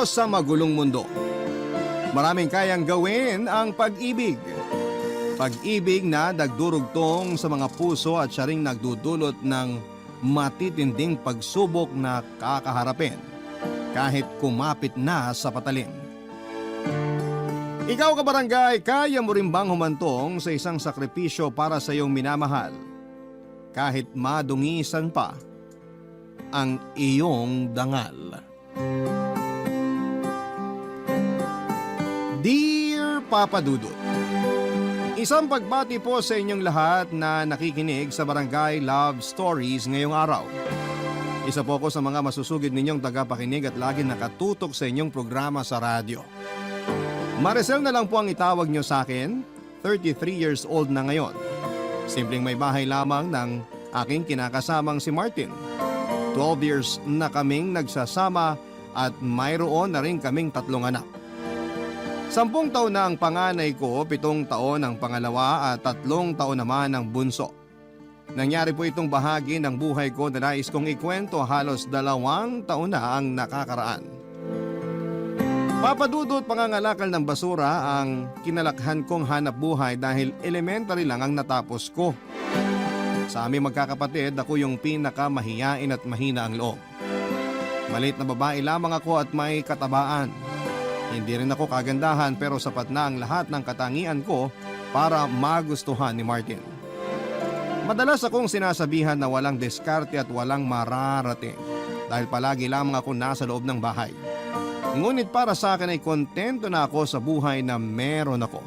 Dito sa magulong mundo, maraming kayang gawin ang pag-ibig. Pag-ibig na nagdurugtong sa mga puso at siya ring nagdudulot ng matitinding pagsubok na kakaharapin kahit kumapit na sa patalim. Ikaw kabarangay, kaya mo rin bang humantong sa isang sakripisyo para sa iyong minamahal kahit madungisan pa ang iyong dangal? Dear Papa Dudut, isang pagbati po sa inyong lahat na nakikinig sa Barangay Love Stories ngayong araw. Isa po ako sa mga masusugid ninyong tagapakinig at lagi nakatutok sa inyong programa sa radyo. Maricel na lang po ang itawag nyo sa akin, 33 years old na ngayon. Simpleng may bahay lamang ng aking kinakasamang si Martin. 12 years na kaming nagsasama at mayroon na rin kaming 3 anak. 10 taon na ang panganay ko, 7 taon ang pangalawa at 3 taon naman ang bunso. Nangyari po itong bahagi ng buhay ko na nais kong ikwento halos 2 taon na ang nakakaraan. Papadudot, pangangalakal ng basura ang kinalakhan kong hanap buhay dahil elementary lang ang natapos ko. Sa aming magkakapatid, ako yung pinakamahiyain at mahina ang loob. Maliit na babae lamang ako at may katabaan. Hindi rin ako kagandahan pero sapat na ang lahat ng katangian ko para magustuhan ni Martin. Madalas akong sinasabihan na walang diskarte at walang mararating dahil palagi lamang ako nasa loob ng bahay. Ngunit para sa akin ay kontento na ako sa buhay na meron ako.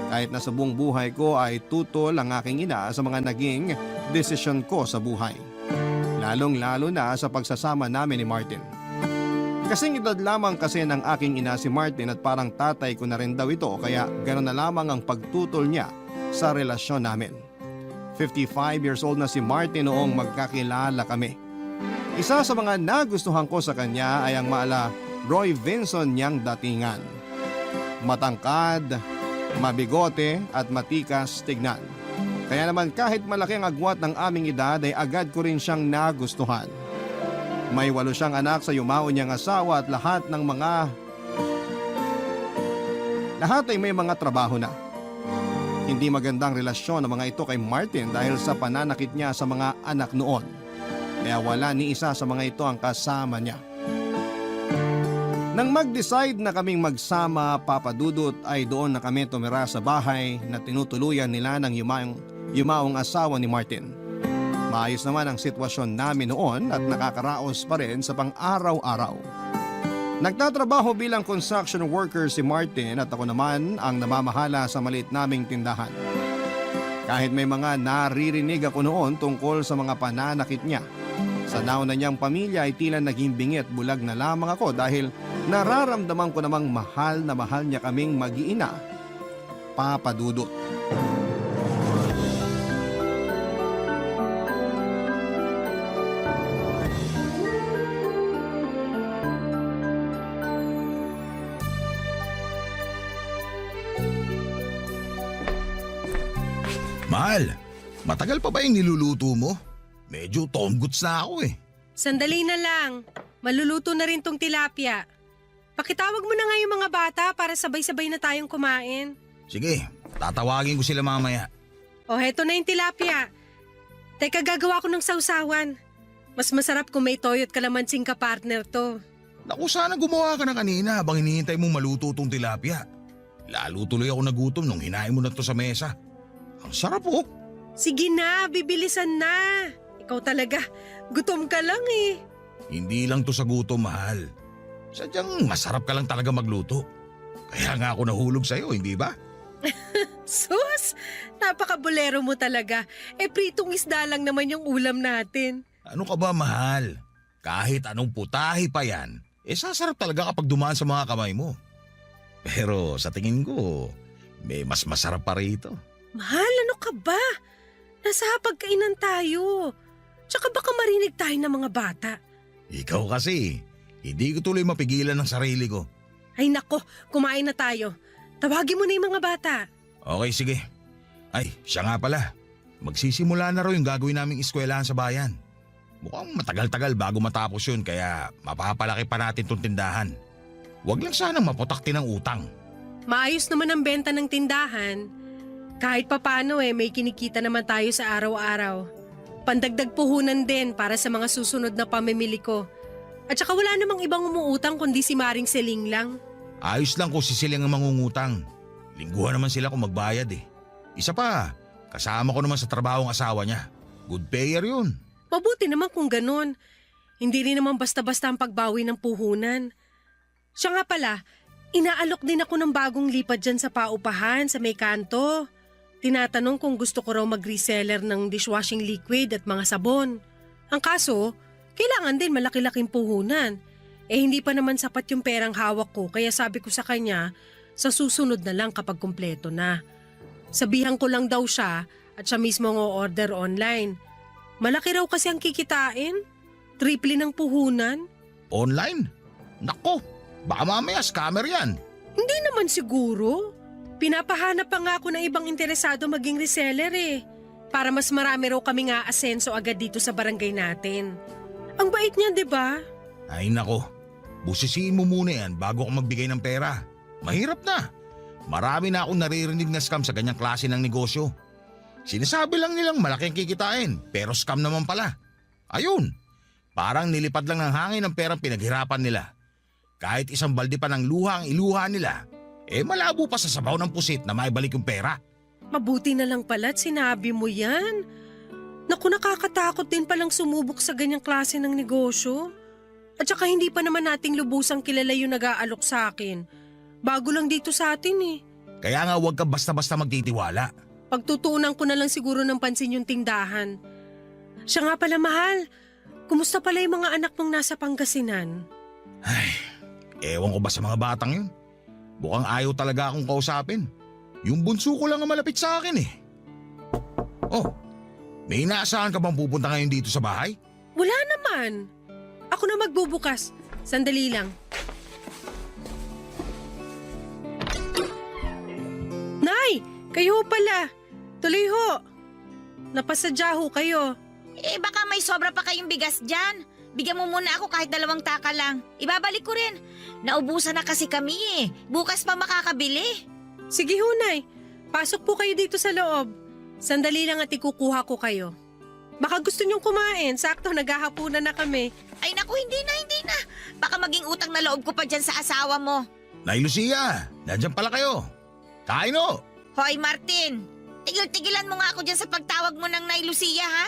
Kahit na sa buong buhay ko ay tutol ang aking ina sa mga naging desisyon ko sa buhay. Lalong-lalo na sa pagsasama namin ni Martin. Kasing edad lamang kasi ng aking ina si Martin at parang tatay ko na rin daw ito kaya gano'n na lamang ang pagtutol niya sa relasyon namin. 55 years old na si Martin noong magkakilala kami. Isa sa mga nagustuhan ko sa kanya ay ang maala Roy Vinson niyang datingan. Matangkad, mabigote at matikas tignan. Kaya naman kahit malaki ang agwat ng aming edad ay agad ko rin siyang nagustuhan. May 8 siyang anak sa yumao niyang asawa at lahat ay may mga trabaho na. Hindi magandang relasyon ng mga ito kay Martin dahil sa pananakit niya sa mga anak noon. Kaya wala ni isa sa mga ito ang kasama niya. Nang mag-decide na kaming magsama, Papa Dudut, ay doon na kami tumira sa bahay na tinutuluyan nila ng yumaong asawa ni Martin. Maayos naman ang sitwasyon namin noon at nakakaraos pa rin sa pang-araw-araw. Nagtatrabaho bilang construction worker si Martin at ako naman ang namamahala sa maliit naming tindahan. Kahit may mga naririnig ako noon tungkol sa mga pananakit niya, sa nauna niyang pamilya ay tila naging bingi at bulag na lamang ako dahil nararamdaman ko namang mahal na mahal niya kaming mag-iina, Papa Dudut. Mahal, matagal pa ba yung niluluto mo? Medyo tomguts na ako eh. Sandali na lang. Maluluto na rin tong tilapia. Pakitawag mo na nga yung mga bata para sabay-sabay na tayong kumain. Sige, tatawagin ko sila mamaya. O heto na yung tilapia. Teka, gagawa ko ng sausawan. Mas masarap kung may toyo at kalamansing ka-partner to. Naku, sana gumawa ka na kanina habang hinihintay mong maluto tong tilapia. Lalo tuloy ako nagutom nung hinain mo na to sa mesa. Ang sarap oh. Sige na, bibilisan na. Ikaw talaga, gutom ka lang eh. Hindi lang to sa gutom, mahal. Sadyang masarap ka lang talaga magluto. Kaya nga ako nahulog sa'yo, hindi ba? Sus, napaka-bolero mo talaga. Pritong isda lang naman yung ulam natin. Ano ka ba, mahal? Kahit anong putahe pa yan, sasarap talaga kapag dumaan sa mga kamay mo. Pero sa tingin ko, may mas masarap pa rito. Mahal, ano ka ba? Nasa hapagkainan tayo. Tsaka baka marinig tayo ng mga bata. Ikaw kasi, hindi ko tuloy mapigilan ng sarili ko. Ay nako, kumain na tayo. Tawagin mo na yung mga bata. Okay, sige. Ay, siya nga pala. Magsisimula na raw yung gagawin naming eskwelahan sa bayan. Mukhang matagal-tagal bago matapos yun kaya mapapalaki pa natin tong tindahan. Huwag lang sanang maputakti ng utang. Maayos naman ang benta ng tindahan. Kahit papano may kinikita naman tayo sa araw-araw. Pandagdag puhunan din para sa mga susunod na pamimili ko. At saka wala namang ibang umuutang kundi si Maring Seling lang. Ayos lang kung si Siling ang mangungutang. Lingguhan naman sila kung magbayad eh. Isa pa, kasama ko naman sa trabaho ang asawa niya. Good payer yun. Mabuti naman kung ganun. Hindi rin naman basta-basta ang pagbawi ng puhunan. Siya nga pala, inaalok din ako ng bagong lipad dyan sa paupahan sa may kanto. Tinatanong kung gusto ko raw mag-reseller ng dishwashing liquid at mga sabon. Ang kaso, kailangan din malaki-laking puhunan. Hindi pa naman sapat yung perang hawak ko kaya sabi ko sa kanya, sa susunod na lang kapag kumpleto na. Sabihan ko lang daw siya at siya mismo ang o-order online. Malaki raw kasi ang kikitain. Triple ng puhunan. Online? Nako, baka mamaya scammer yan. Hindi naman siguro. Pinapahanap pa nga ako ng ibang interesado maging reseller para mas marami raw kaming aasenso agad dito sa barangay natin. Ang bait niya, di ba? Ay nako, busisiin mo muna yan bago ako magbigay ng pera. Mahirap na. Marami na akong naririnig na scam sa ganyang klase ng negosyo. Sinasabi lang nilang malaking kikitain pero scam naman pala. Ayun, parang nilipad lang ng hangin ang perang pinaghirapan nila. Kahit isang balde pa ng luha ang iluha nila, malabo pa sa sabaw ng pusit na maibalik yung pera. Mabuti na lang pala't sinabi mo yan. Naku, nakakatakot din palang sumubok sa ganyang klase ng negosyo. At saka hindi pa naman nating lubusang kilala yung nag-aalok sa akin. Bago lang dito sa atin Kaya nga huwag ka basta-basta magtitiwala. Pagtutuunan ko na lang siguro ng pansin yung tindahan. Siya nga pala, mahal. Kumusta pala yung mga anak mong nasa Pangasinan? Ay, ewan ko ba sa mga batang yun? Mukhang ayaw talaga akong kausapin. Yung bunso ko lang ang malapit sa akin Oh, may inaasahan ka bang pupunta ngayon dito sa bahay? Wala naman. Ako na magbubukas. Sandali lang. Nay! Kayo pala. Tuloy ho. Napasadya ho kayo. Baka may sobra pa kayong bigas dyan. Bigyan mo muna ako kahit 2 taka lang. Ibabalik ko rin. Naubusan na kasi kami Bukas pa makakabili. Sige ho, Nay. Pasok po kayo dito sa loob. Sandali lang at ikukuha ko kayo. Baka gusto niyong kumain. Sakto, naghahapunan na kami. Ay naku, hindi na. Baka maging utang na loob ko pa dyan sa asawa mo. Nay Lucia, nandyan pala kayo. Kain Hoy Martin, tigil-tigilan mo nga ako dyan sa pagtawag mo ng Nay Lucia ha?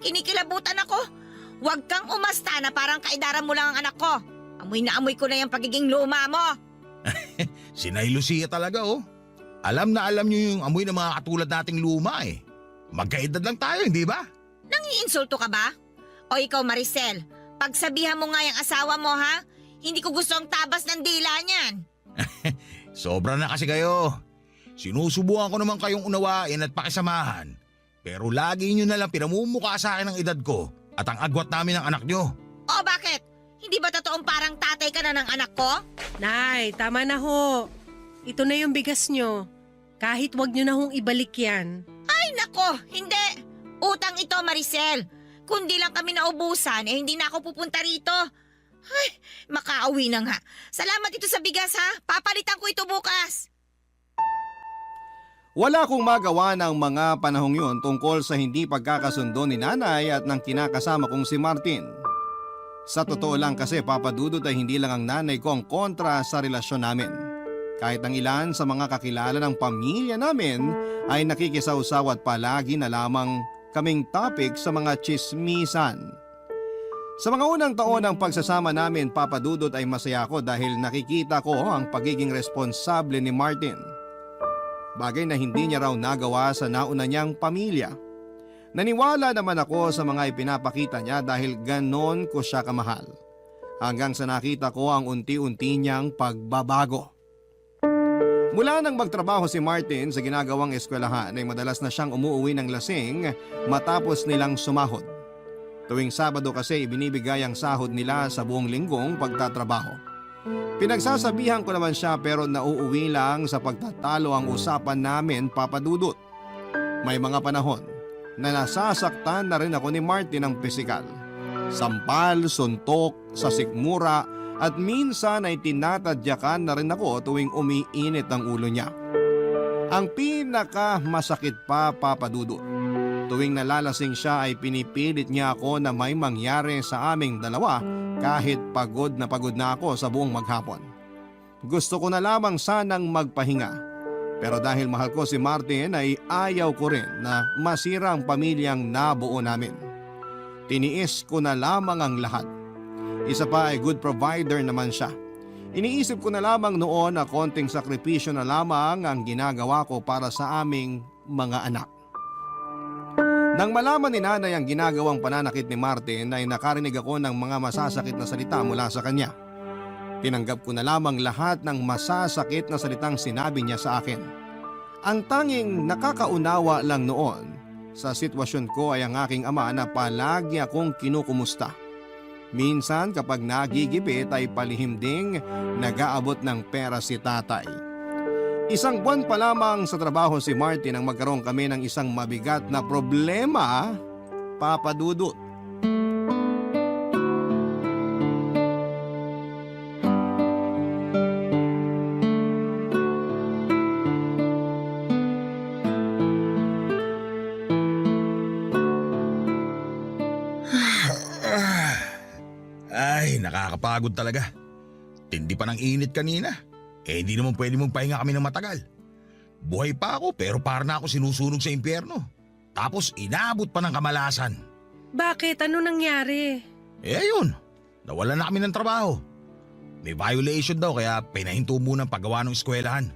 Kinikilabutan ako. Huwag kang umasta na parang kaidaran mo lang ang anak ko. Amoy na amoy ko na yung pagiging luma mo. Si Nay Lucia talaga Alam na alam niyo yung amoy ng mga katulad nating luma Magkaedad lang tayo, hindi ba? Nangiinsulto ka ba? O ikaw Maricel, pagsabihan mo nga yung asawa mo ha? Hindi ko gusto ang tabas ng dila niyan. Sobra na kasi kayo. Sinusubukan ko naman kayong unawain at pakisamahan. Pero lagi nyo nalang pinamumukha sa akin ang edad ko at ang agwat namin ng anak nyo. O bakit? Hindi ba totoong parang tatay ka na ng anak ko? Nay, tama na ho. Ito na yung bigas nyo. Kahit wag nyo na hong ibalik yan. Ay nako, hindi. Utang ito Maricel. Kundi lang kami naubusan hindi na ako pupunta rito. Ay, makauwi na nga. Salamat ito sa bigas ha. Papalitan ko ito bukas. Wala akong magawa ng mga panahong yun tungkol sa hindi pagkakasundo ni nanay at ng kinakasama kong si Martin. Sa totoo lang kasi papadudot ay hindi lang ang nanay ko ang kontra sa relasyon namin. Kahit ang ilan sa mga kakilala ng pamilya namin ay nakikisawsaw at palagi na lamang kaming topic sa mga tsismisan. Sa mga unang taon ng pagsasama namin, papadudot ay masaya ako dahil nakikita ko ang pagiging responsable ni Martin. Bagay na hindi niya raw nagawa sa nauna niyang pamilya. Naniwala naman ako sa mga ipinapakita niya dahil ganon ko siya kamahal. Hanggang sa nakita ko ang unti-unti niyang pagbabago. Mula nang magtrabaho si Martin sa ginagawang eskwelahan ay madalas na siyang umuuwi ng lasing matapos nilang sumahod. Tuwing Sabado kasi ibinibigay ang sahod nila sa buong linggong pagtatrabaho. Pinagsasabihan ko naman siya pero nauuwi lang sa pagtatalo ang usapan namin, papadudot. May mga panahon na nasasaktan na rin ako ni Martin ng pisikal. Sampal, suntok, sa sikmura at minsan ay tinatadyakan na rin ako tuwing umiinit ang ulo niya. Ang pinakamasakit pa, Papa Dudut, tuwing nalalasing siya ay pinipilit niya ako na may mangyari sa aming dalawa kahit pagod na ako sa buong maghapon. Gusto ko na lamang sanang magpahinga. Pero dahil mahal ko si Martin ay ayaw ko rin na masira ang pamilyang nabuo namin. Tiniis ko na lamang ang lahat. Isa pa ay good provider naman siya. Iniisip ko na lamang noon na konting sakripisyo na lamang ang ginagawa ko para sa aming mga anak. Nang malaman ni nanay ang ginagawang pananakit ni Martin ay nakarinig ako ng mga masasakit na salita mula sa kanya. Tinanggap ko na lamang lahat ng masasakit na salitang sinabi niya sa akin. Ang tanging nakakaunawa lang noon sa sitwasyon ko ay ang aking ama na palagi akong kinukumusta. Minsan kapag nagigipit ay palihim ding nag-aabot ng pera si tatay. Isang buwan pa lamang sa trabaho si Martin nang magkaroon kami ng isang mabigat na problema, Papa Dudut. Ay, nakakapagod talaga. Tindi pa ng init kanina. Hindi naman pwede mong pahinga kami ng matagal. Buhay pa ako pero para na ako sinusunog sa impyerno. Tapos inabot pa ng kamalasan. Bakit? Ano nangyari? Ayun, nawalan na kami ng trabaho. May violation daw kaya pinahinto muna ang paggawa ng eskwelahan.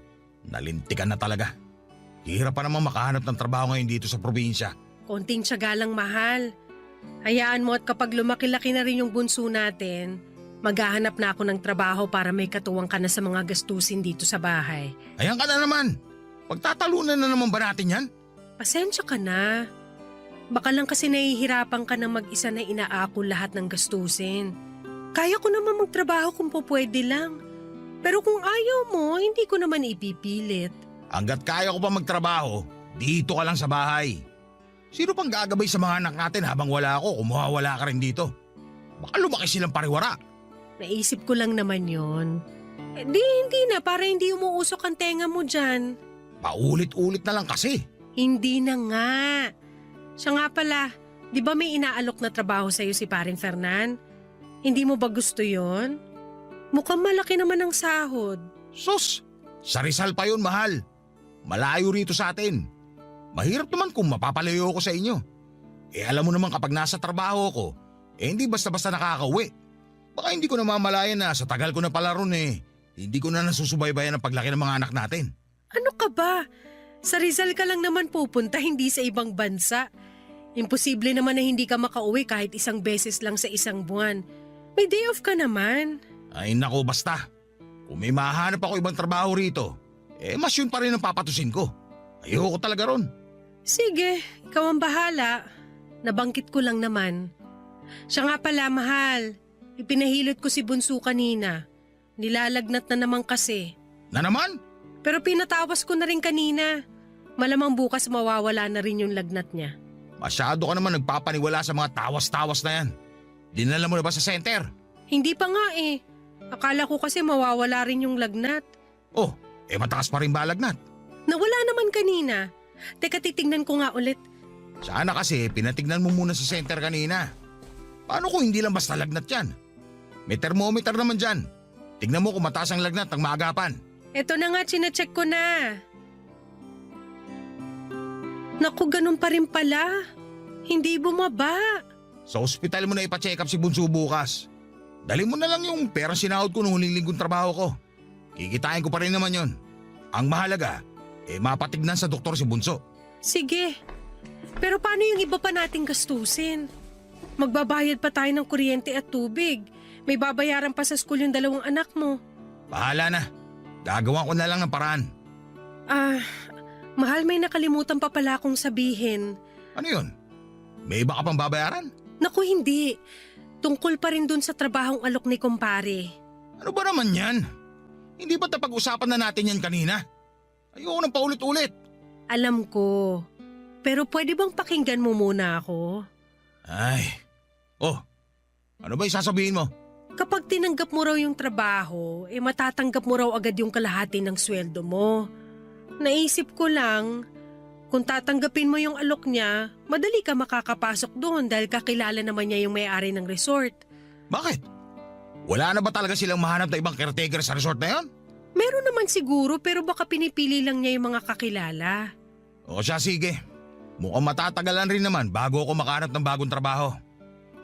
Nalintikan na talaga. Hirap pa naman makahanap ng trabaho ngayon dito sa probinsya. Konting tiyaga lang, mahal. Hayaan mo at kapag lumaki-laki na rin yung bunso natin, maghahanap na ako ng trabaho para may katuwang ka na sa mga gastusin dito sa bahay. Ayan ka na naman. Pagtatalunan na naman ba natin yan? Pasensya ka na. Baka lang kasi nahihirapan ka na mag-isa na inaako lahat ng gastusin. Kaya ko naman magtrabaho kung pwede lang. Pero kung ayaw mo, hindi ko naman ipipilit. Hanggat kaya ko pa magtrabaho, dito ka lang sa bahay. Sino pang gagabay sa mga anak natin habang wala ako kung mawawala ka rin dito? Baka lumaki silang pariwara. Naisip ko lang naman yon. Hindi na, para hindi umuusok ang tenga mo dyan. Paulit-ulit na lang kasi. Hindi na nga. Siya nga pala, di ba may inaalok na trabaho sa'yo si Paring Fernan? Hindi mo ba gusto yon? Mukhang malaki naman ang sahod. Sus, sa Rizal pa yun, mahal. Malayo rito sa atin. Mahirap naman kung mapapalayo ko sa inyo. Alam mo naman kapag nasa trabaho ko, hindi basta-basta nakakauwi. Baka hindi ko namamalayan na sa tagal ko na pala ron hindi ko na nasusubaybayan ang paglaki ng mga anak natin. Ano ka ba? Sa Rizal ka lang naman pupunta, hindi sa ibang bansa. Imposible naman na hindi ka makauwi kahit isang beses lang sa isang buwan. May day off ka naman. Ay nako, basta. Kung may mahanap ako ibang trabaho rito, mas yun pa rin ang papatusin ko. Ayoko talaga ron. Sige, ikaw ang bahala. Nabangkit ko lang naman. Siya nga pala, mahal. Ipinahilot ko si Bunso kanina. Nilalagnat na naman kasi. Na naman? Pero pinatawas ko na rin kanina. Malamang bukas mawawala na rin yung lagnat niya. Masyado ka naman nagpapaniwala sa mga tawas-tawas na yan. Dinala mo na ba sa center? Hindi pa nga eh. Akala ko kasi mawawala rin yung lagnat. Oh, mataas pa rin ba lagnat? Nawala naman kanina. Teka, titignan ko nga ulit. Sana kasi pinatignan mo muna sa center kanina. Paano kung hindi lang basta lagnat yan? May thermometer naman dyan. Tignan mo kung mataas ang lagnat ng maagapan. Eto na nga, chinecheck ko na. Naku, ganun pa rin pala. Hindi bumaba. Sa ospital mo na ipa-check up si Bunso bukas. Dali mo na lang yung perang sinahod ko nung huling linggong trabaho ko. Kikitain ko pa rin naman yon. Ang mahalaga, mapatignan sa doktor si Bunso. Sige. Pero paano yung iba pa nating gastusin? Magbabayad pa tayo ng kuryente at tubig. May babayaran pa sa school yung 2 anak mo. Bahala na. Gagawa ko na lang ng paraan. Mahal, may nakalimutan pa pala akong sabihin. Ano yun? May iba ka pang babayaran? Naku, hindi. Tungkol pa rin dun sa trabahong alok ni kumpare. Ano ba naman yan? Hindi ba napag-usapan na natin yan kanina? Ayoko nang paulit-ulit. Alam ko. Pero pwede bang pakinggan mo muna ako? Ay. Oh, ano ba yung sasabihin mo? Kapag tinanggap mo raw yung trabaho, matatanggap mo raw agad yung kalahati ng sweldo mo. Naisip ko lang, kung tatanggapin mo yung alok niya, madali ka makakapasok doon dahil kakilala naman niya yung may-ari ng resort. Bakit? Wala na ba talaga silang mahanap na ibang caretaker sa resort na yon? Meron naman siguro pero baka pinipili lang niya yung mga kakilala. O siya, sige. Mukhang matatagalan rin naman bago ako makahanap ng bagong trabaho.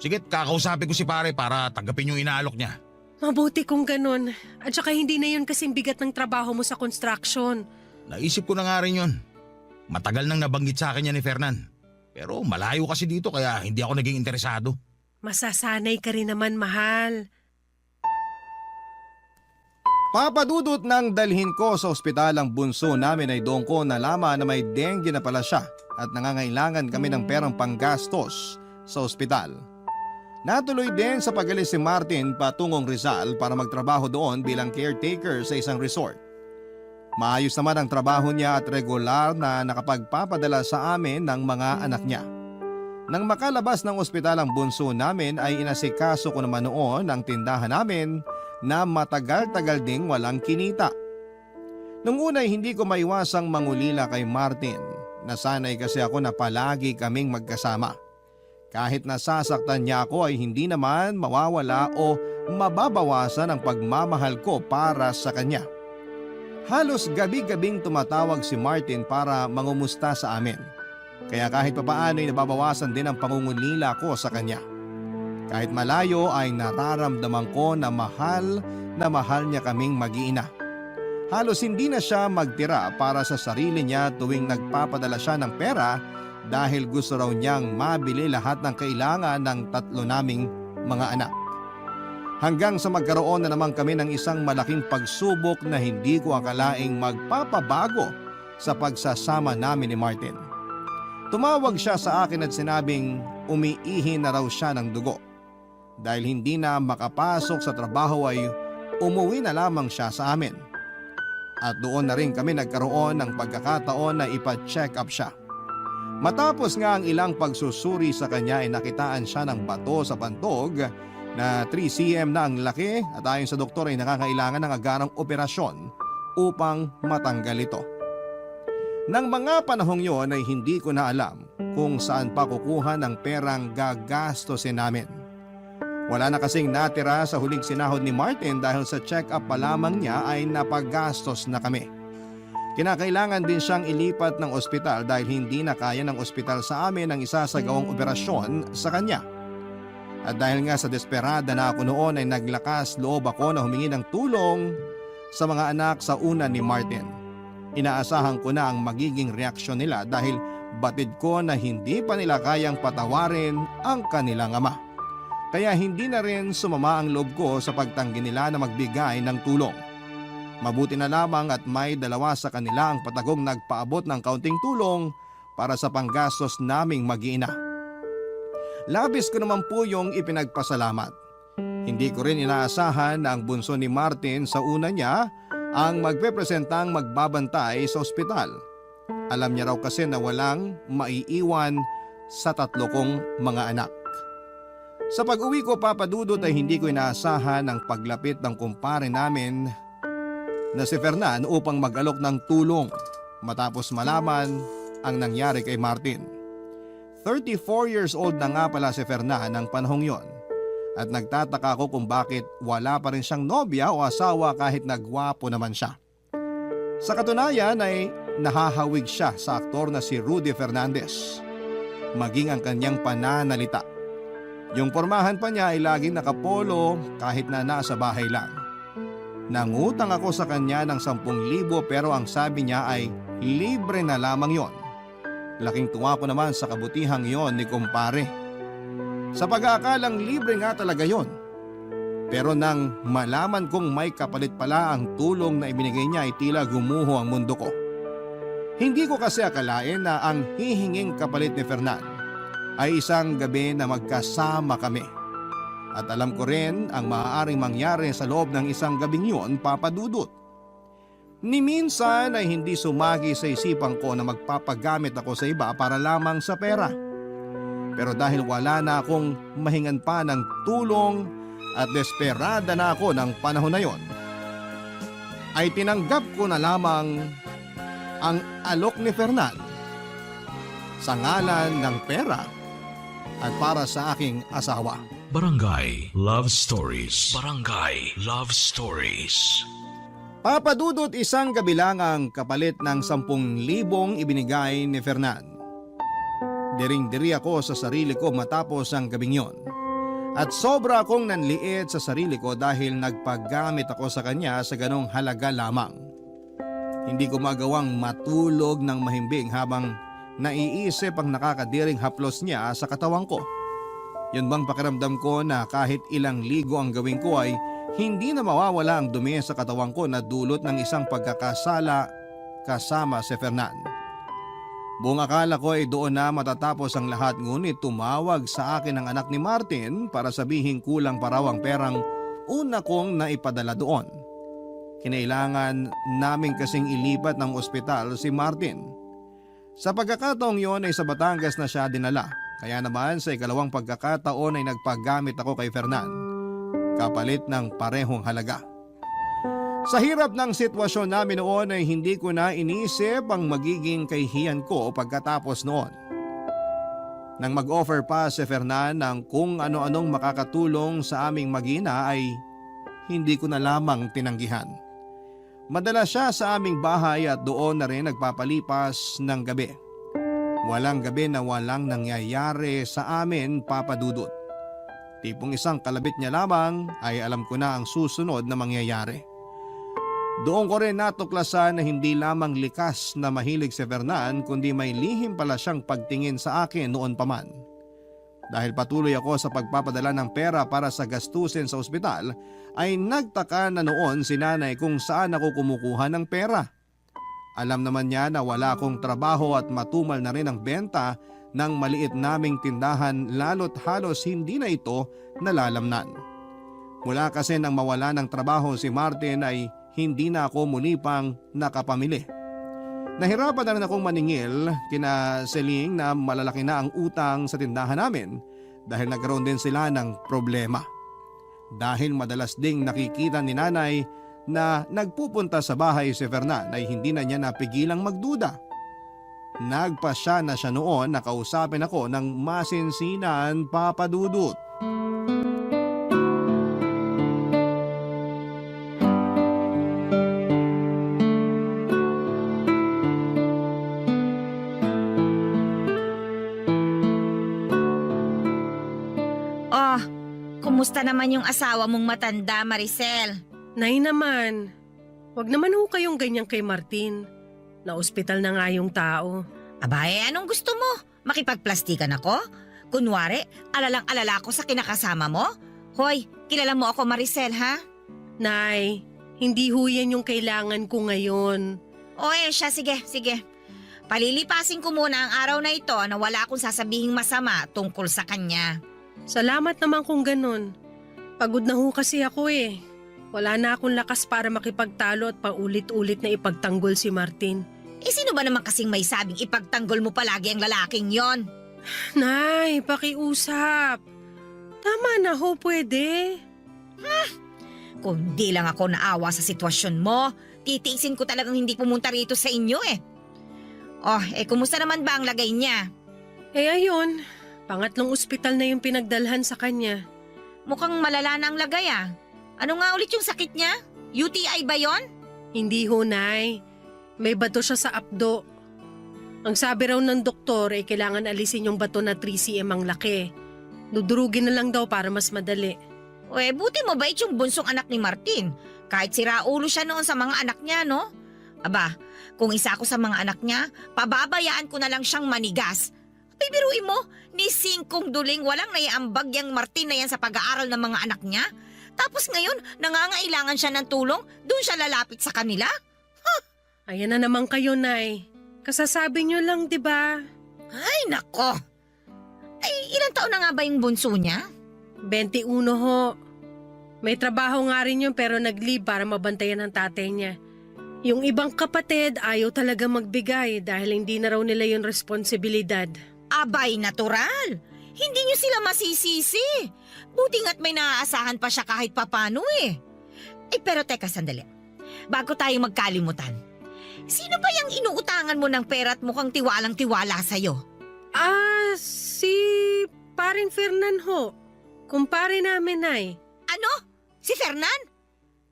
Sige, kakausapin ko si pare para tanggapin yung inaalok niya. Mabuti kung ganun. At saka hindi na yun kasing bigat ng trabaho mo sa construction. Naisip ko na nga rin yun. Matagal nang nabanggit sa akin yan ni Fernan. Pero malayo kasi dito kaya hindi ako naging interesado. Masasanay ka rin naman, mahal. Papadudot nang dalhin ko sa ospital ang bunso namin ay doon ko nalaman na may dengue na pala siya at nangangailangan kami ng perang panggastos sa ospital. Natuloy din sa pag-alis si Martin patungong Rizal para magtrabaho doon bilang caretaker sa isang resort. Maayos naman ang trabaho niya at regular na nakapagpapadala sa amin ng mga anak niya. Nang makalabas ng ospital ang bunso namin ay inasikaso ko naman noon ang tindahan namin na matagal-tagal ding walang kinita. Nung una ay hindi ko maiwasang mangulila kay Martin. Nasanay kasi ako na palagi kaming magkasama. Kahit nasasaktan niya ako ay hindi naman mawawala o mababawasan ang pagmamahal ko para sa kanya. Halos gabi-gabing tumatawag si Martin para mangumusta sa amin. Kaya kahit papaano ay nababawasan din ang pangungulila ko sa kanya. Kahit malayo ay nararamdaman ko na mahal niya kaming mag-iina. Halos hindi na siya magtira para sa sarili niya tuwing nagpapadala siya ng pera dahil gusto raw niyang mabili lahat ng kailangan ng 3 naming mga anak. Hanggang sa magkaroon na naman kami ng isang malaking pagsubok na hindi ko akalaing magpapabago sa pagsasama namin ni Martin. Tumawag siya sa akin at sinabing umiihi na raw siya ng dugo. Dahil hindi na makapasok sa trabaho ay umuwi na lamang siya sa amin. At doon na rin kami nagkaroon ng pagkakataon na ipa-check up siya. Matapos nga ang ilang pagsusuri sa kanya ay nakitaan siya ng bato sa pantog na 3 cm na ang laki at ayon sa doktor ay nakakailangan ng agarang operasyon upang matanggal ito. Nang mga panahong yon ay hindi ko na alam kung saan pa kukuha ng perang gagastosin namin. Wala na kasing natira sa huling sinahod ni Martin dahil sa check-up pa lamang niya ay napagastos na kami. Kinakailangan din siyang ilipat ng ospital dahil hindi na kaya ng ospital sa amin ang isasagawang operasyon sa kanya. At dahil nga sa desperada na ako noon ay naglakas loob ako na humingi ng tulong sa mga anak sa una ni Martin. Inaasahan ko na ang magiging reaksyon nila dahil batid ko na hindi pa nila kayang patawarin ang kanilang ama. Kaya hindi na rin sumama ang loob ko sa pagtanggi nila na magbigay ng tulong. Mabuti na lamang at may 2 sa kanila ang patagong nagpaabot ng kaunting tulong para sa panggastos naming mag-iina. Labis ko naman po yung ipinagpasalamat. Hindi ko rin inaasahan na ang bunso ni Martin sa una niya ang magpepresentang magbabantay sa ospital. Alam niya raw kasi na walang maiiwan sa 3 kong mga anak. Sa pag-uwi ko papadudot ay hindi ko inaasahan ang paglapit ng kumpare namin na si Fernan upang mag-alok ng tulong matapos malaman ang nangyari kay Martin. 34 years old na nga pala si Fernan ng panahong yon at nagtataka ako kung bakit wala pa rin siyang nobya o asawa kahit nagwapo naman siya. Sa katunayan ay nahahawig siya sa aktor na si Rudy Fernandez, maging ang kanyang pananalita. Yung pormahan pa niya ay laging nakapolo kahit na nasa bahay lang. Nangutang ako sa kanya ng 10,000 pero ang sabi niya ay libre na lamang yon. Laking tuwa ko naman sa kabutihang yon ni kumpare. Sa pag-aakalang libre nga talaga yon. Pero nang malaman kong may kapalit pala ang tulong na ibinigay niya ay tila gumuho ang mundo ko. Hindi ko kasi akalain na ang hihinging kapalit ni Fernan ay isang gabi na magkasama kami. At alam ko rin ang maaaring mangyari sa loob ng isang gabing yun, papadudot. Ni minsan ay hindi sumagi sa isipan ko na magpapagamit ako sa iba para lamang sa pera. Pero dahil wala na akong mahingan pa ng tulong at desperada na ako ng panahon na yon, ay tinanggap ko na lamang ang alok ni Fernan sa ngalan ng pera at para sa aking asawa. Barangay Love Stories. Barangay Love Stories. Papadudot, isang gabi lang ang kapalit ng 10,000 ibinigay ni Fernan. Diring-diri ako sa sarili ko matapos ang gabing yon. At sobra akong nanliit sa sarili ko dahil nagpagamit ako sa kanya sa ganong halaga lamang. Hindi ko magawang matulog ng mahimbing habang naiisip ang nakakadiring haplos niya sa katawan ko. Yun bang pakiramdam ko na kahit ilang ligo ang gawin ko ay hindi na mawawala ang dumi sa katawan ko na dulot ng isang pagkakasala kasama si Fernan. Buong akala ko ay doon na matatapos ang lahat, ngunit tumawag sa akin ang anak ni Martin para sabihin kulang pa raw ang perang una kong naipadala doon. Kinailangan namin kasing ilipat ng ospital si Martin. Sa pagkakataong yon ay sa Batangas na siya dinala, kaya naman sa ikalawang pagkakataon ay nagpagamit ako kay Fernan, kapalit ng parehong halaga. Sa hirap ng sitwasyon namin noon ay hindi ko na inisip ang magiging kahihiyan ko pagkatapos noon. Nang mag-offer pa si Fernan ng kung ano-anong makakatulong sa aming mag-ina ay hindi ko na lamang tinanggihan. Madala siya sa aming bahay at doon na rin nagpapalipas ng gabi. Walang gabi na walang nangyayari sa amin, Papa Dudut. Tipong isang kalabit niya lamang ay alam ko na ang susunod na mangyayari. Doon ko rin natuklasan na hindi lamang likas na mahilig si Fernan kundi may lihim pala siyang pagtingin sa akin noon pa man. Dahil patuloy ako sa pagpapadala ng pera para sa gastusin sa ospital ay nagtaka na noon si nanay kung saan ako kumukuha ng pera. Alam naman niya na wala akong trabaho at matumal na rin ang benta ng maliit naming tindahan lalo't halos hindi na ito nalalamnan. Mula kasi nang mawala ng trabaho si Martin ay hindi na ako muli pang nakapamili. Nahirapan na rin akong maningil kina Celine na malalaki na ang utang sa tindahan namin dahil nagkaroon din sila ng problema. Dahil madalas ding nakikita ni nanay na nagpupunta sa bahay si Fernan ay hindi na niya napigilang magduda. Nagpasya na siya noon na kausapin ako ng masinsinan, Papa Dudut. Oh, kumusta naman yung asawa mong matanda, Maricel? Nay naman, wag naman ho kayong ganyan kay Martin. Na-ospital na nga yung tao. Aba, anong gusto mo? Makipagplastikan ako? Kunwari, alalang-alala ko sa kinakasama mo? Hoy, kilala mo ako, Maricel, ha? Nay, hindi ho yan yung kailangan ko ngayon. Siya, sige. Palilipasin ko muna ang araw na ito na wala akong sasabihing masama tungkol sa kanya. Salamat naman kung ganun. Pagod na ho kasi ako eh. Wala na akong lakas para makipagtalo at paulit-ulit na ipagtanggol si Martin. Sino ba naman kasing may sabing ipagtanggol mo palagi ang lalaking yon? Nay, pakiusap. Tama na ho, pwede. Kung di lang ako naawa sa sitwasyon mo, titiisin ko talagang hindi pumunta rito sa inyo eh. Kumusta naman ba ang lagay niya? Ayun, pangatlong ospital na yung pinagdalhan sa kanya. Mukhang malala na ang lagay ah. Ano nga ulit yung sakit niya? UTI ba yon? Hindi ho, Nay. May bato siya sa apdo. Ang sabi raw ng doktor ay kailangan alisin yung bato na 3 cm ang laki. Dudurugin na lang daw para mas madali. Buti mabait yung bunsong anak ni Martin. Kahit sira ulo siya noon sa mga anak niya, no? Aba, kung isa ako sa mga anak niya, pababayaan ko na lang siyang manigas. Bibiruin mo, ni Singkong Duling walang naiambag yung Martin na yan sa pag-aaral ng mga anak niya? Tapos ngayon, nangangailangan siya ng tulong, doon siya lalapit sa kanila? Ayan na naman kayo, Nay. Kasasabi niyo lang, di ba? Ay, nako! Ilang taon na nga ba yung bunso niya? 21 ho. May trabaho nga rin yun pero nag-leave para mabantayan ang tatay niya. Yung ibang kapatid ayaw talaga magbigay dahil hindi na raw nila yung responsibilidad. Abay, natural! Hindi niyo sila masisisi. Buti nga't may naaasahan pa siya kahit papano eh. Pero teka sandali. Bago tayo magkalimutan. Sino ba yung inuutangan mo ng pera at mukhang tiwalang-tiwala sa'yo? Si paring Fernan ho. Kumpare namin, Nay. Ano? Si Fernan?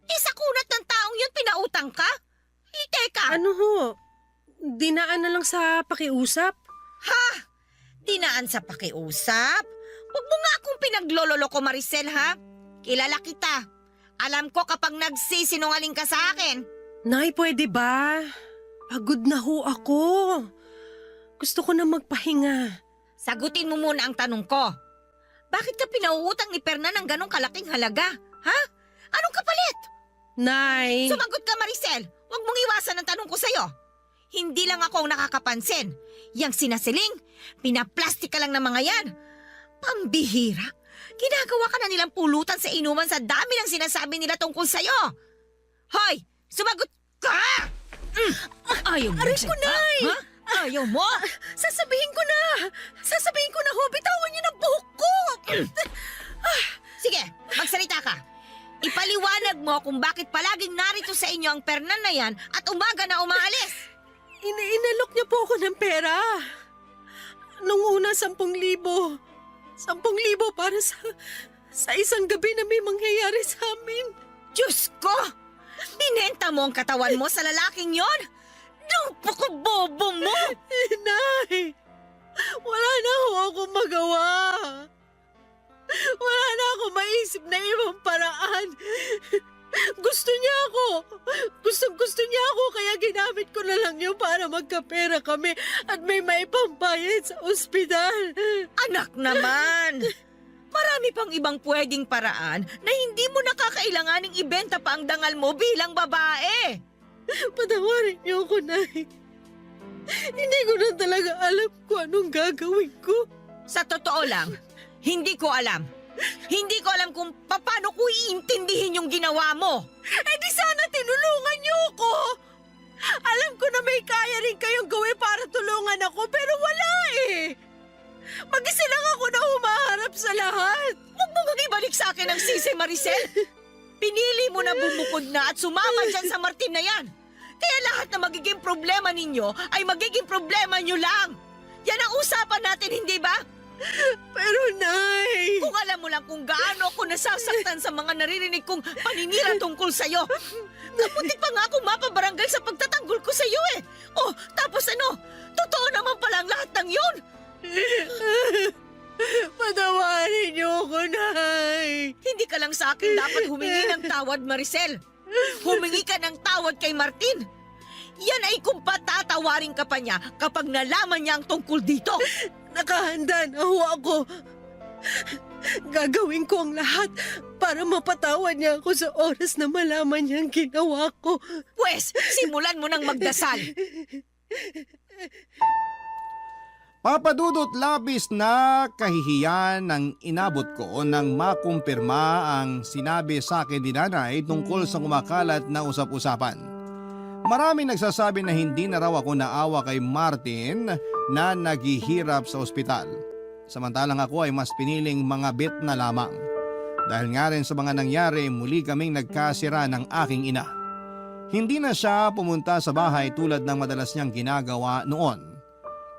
Sa kunat ng taong yun pinautang ka? Teka. Ano ho? Dinaan na lang sa pakiusap? Ha? Dinaan sa pakiusap? Huwag mo nga akong pinaglololoko, Maricel, ha? Kilala kita. Alam ko kapag nagsisinungaling ka sa akin. Nay, pwede ba? Pagod na ho ako. Gusto ko na magpahinga. Sagutin mo muna ang tanong ko. Bakit ka pinauutang ni Fernan ng ganong kalaking halaga? Ha? Anong kapalit? Nay! Sumagot ka, Maricel. Huwag mong iwasan ang tanong ko sa'yo. Hindi lang ako ang nakakapansin. Yang sinasiling, pinaplastik ka lang ng mga yan. Pambihira. Ginagawa ka na nilang pulutan sa inuman sa dami ng sinasabi nila tungkol sa'yo. Hoy! Sumagot ka! Ayaw mo. Aray ko, Nay! Ha? Ayaw mo? Sasabihin ko na! Sasabihin ko na ho! Bitawan niyo ng buhok ko! Sige, magsalita ka. Ipaliwanag mo kung bakit palaging narito sa inyo ang Fernan na yan at umaga na umaalis. Inalok niya po ako ng pera. Nung una, 10,000. 10,000 para sa isang gabi na may mangyayari sa amin. Diyos ko! Binenta mo ang katawan mo sa lalaking yon? Napaka-bobo mo! Nay! Wala na ho akong magawa. Wala na ako maisip na ibang paraan. Gusto niya ako. Gusto niya ako kaya ginamit ko na lang yun para magkapera kami at may maipambayad sa ospital. Anak naman! Marami pang ibang pwedeng paraan na hindi mo nakakailanganing ibenta pa ang dangal mo bilang babae. Patawarin niyo ako, Nay. Hindi ko na talaga alam kung anong gagawin ko. Sa totoo lang, hindi ko alam. Hindi ko alam kung paano ko iintindihin yung ginawa mo. Di sana tinulungan niyo ako. Alam ko na may kaya rin kayong gawin para tulungan ako pero wala eh. Mag-isa lang ako na humaharap sa lahat. Huwag mo ibalik sa akin ang sisi, Maricel. Pinili mo na bumukod na at sumama dyan sa Martin na yan. Kaya lahat na magiging problema ninyo ay magiging problema nyo lang. Yan ang usapan natin, hindi ba? Pero Nay... Kung alam mo lang kung gaano ako nasasaktan sa mga naririnig kong paninira tungkol sa'yo. Kaputik pa nga akong mapabarangay sa pagtatanggol ko sa'yo eh. Oh, tapos ano? Totoo naman pala ang lahat ng yun. Patawarin niyo ako, Nay. Hindi ka lang sa akin dapat humingi ng tawad, Maricel. Humingi ka ng tawad kay Martin. Yan ay kung patatawarin ka pa niya kapag nalaman niya ang tungkol dito. Nakahanda na ho ako. Gagawin ko ang lahat para mapatawad niya ako sa oras na malaman niya ang ginawa ko. Pwes, simulan mo ng magdasal. Papadudot labis na kahihiyan ng inabot ko nang makumpirma ang sinabi sa akin ni nanay tungkol sa kumakalat na usap-usapan. Maraming nagsasabi na hindi na raw ako naawa kay Martin na naghihirap sa ospital. Samantalang ako ay mas piniling mga bit na lamang. Dahil nga rin sa mga nangyari, muli kaming nagkasira ng aking ina. Hindi na siya pumunta sa bahay tulad ng madalas niyang ginagawa noon.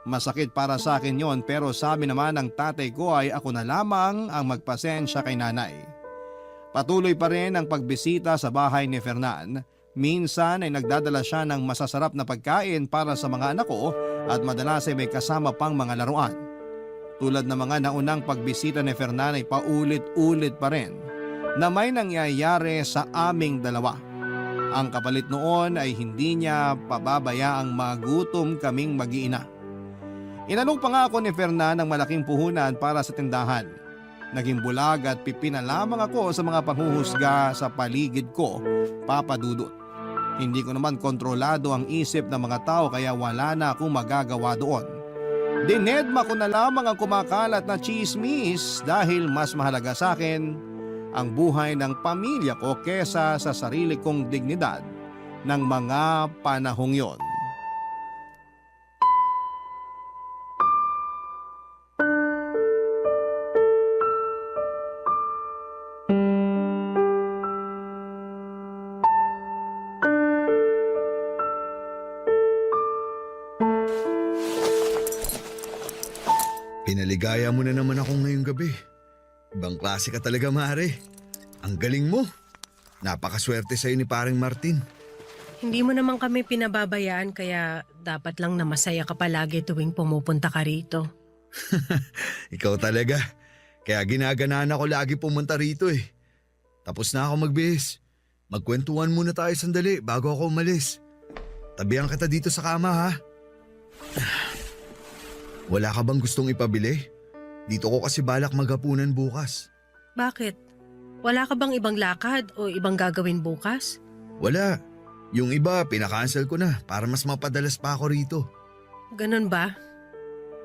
Masakit para sa akin yon pero sabi naman ng tatay ko ay ako na lamang ang magpasensya kay nanay. Patuloy pa rin ang pagbisita sa bahay ni Fernan. Minsan ay nagdadala siya ng masasarap na pagkain para sa mga anak ko at madalas ay may kasama pang mga laruan. Tulad ng mga naunang pagbisita ni Fernan ay paulit-ulit pa rin na may nangyayari sa aming dalawa. Ang kapalit noon ay hindi niya pababayaang magutom kaming mag-iina. Inalok pa nga ako ni Fernan ng malaking puhunan para sa tindahan. Naging bulag at pipina lamang ako sa mga panghuhusga sa paligid ko, papadudot. Hindi ko naman kontrolado ang isip ng mga tao kaya wala na akong magagawa doon. Dinedma ko na lamang ang kumakalat na chismis dahil mas mahalaga sa akin ang buhay ng pamilya ko kesa sa sarili kong dignidad ng mga panahong yon. Niligaya mo na naman ako ngayong gabi. Ibang klase ka talaga, Mare. Ang galing mo. Napakaswerte sa'yo ni paring Martin. Hindi mo naman kami pinababayaan kaya dapat lang na masaya ka palagi tuwing pumupunta ka rito. Ikaw talaga. Kaya ginaganaan ako lagi pumunta rito eh. Tapos na ako magbihis. Magkwentuhan muna tayo sandali bago ako umalis. Tabihan kita dito sa kama ha. Wala ka bang gustong ipabili? Dito ko kasi balak maghapunan bukas. Bakit? Wala ka bang ibang lakad o ibang gagawin bukas? Wala. Yung iba pinakancel ko na para mas mapadalas pa ako rito. Ganon ba?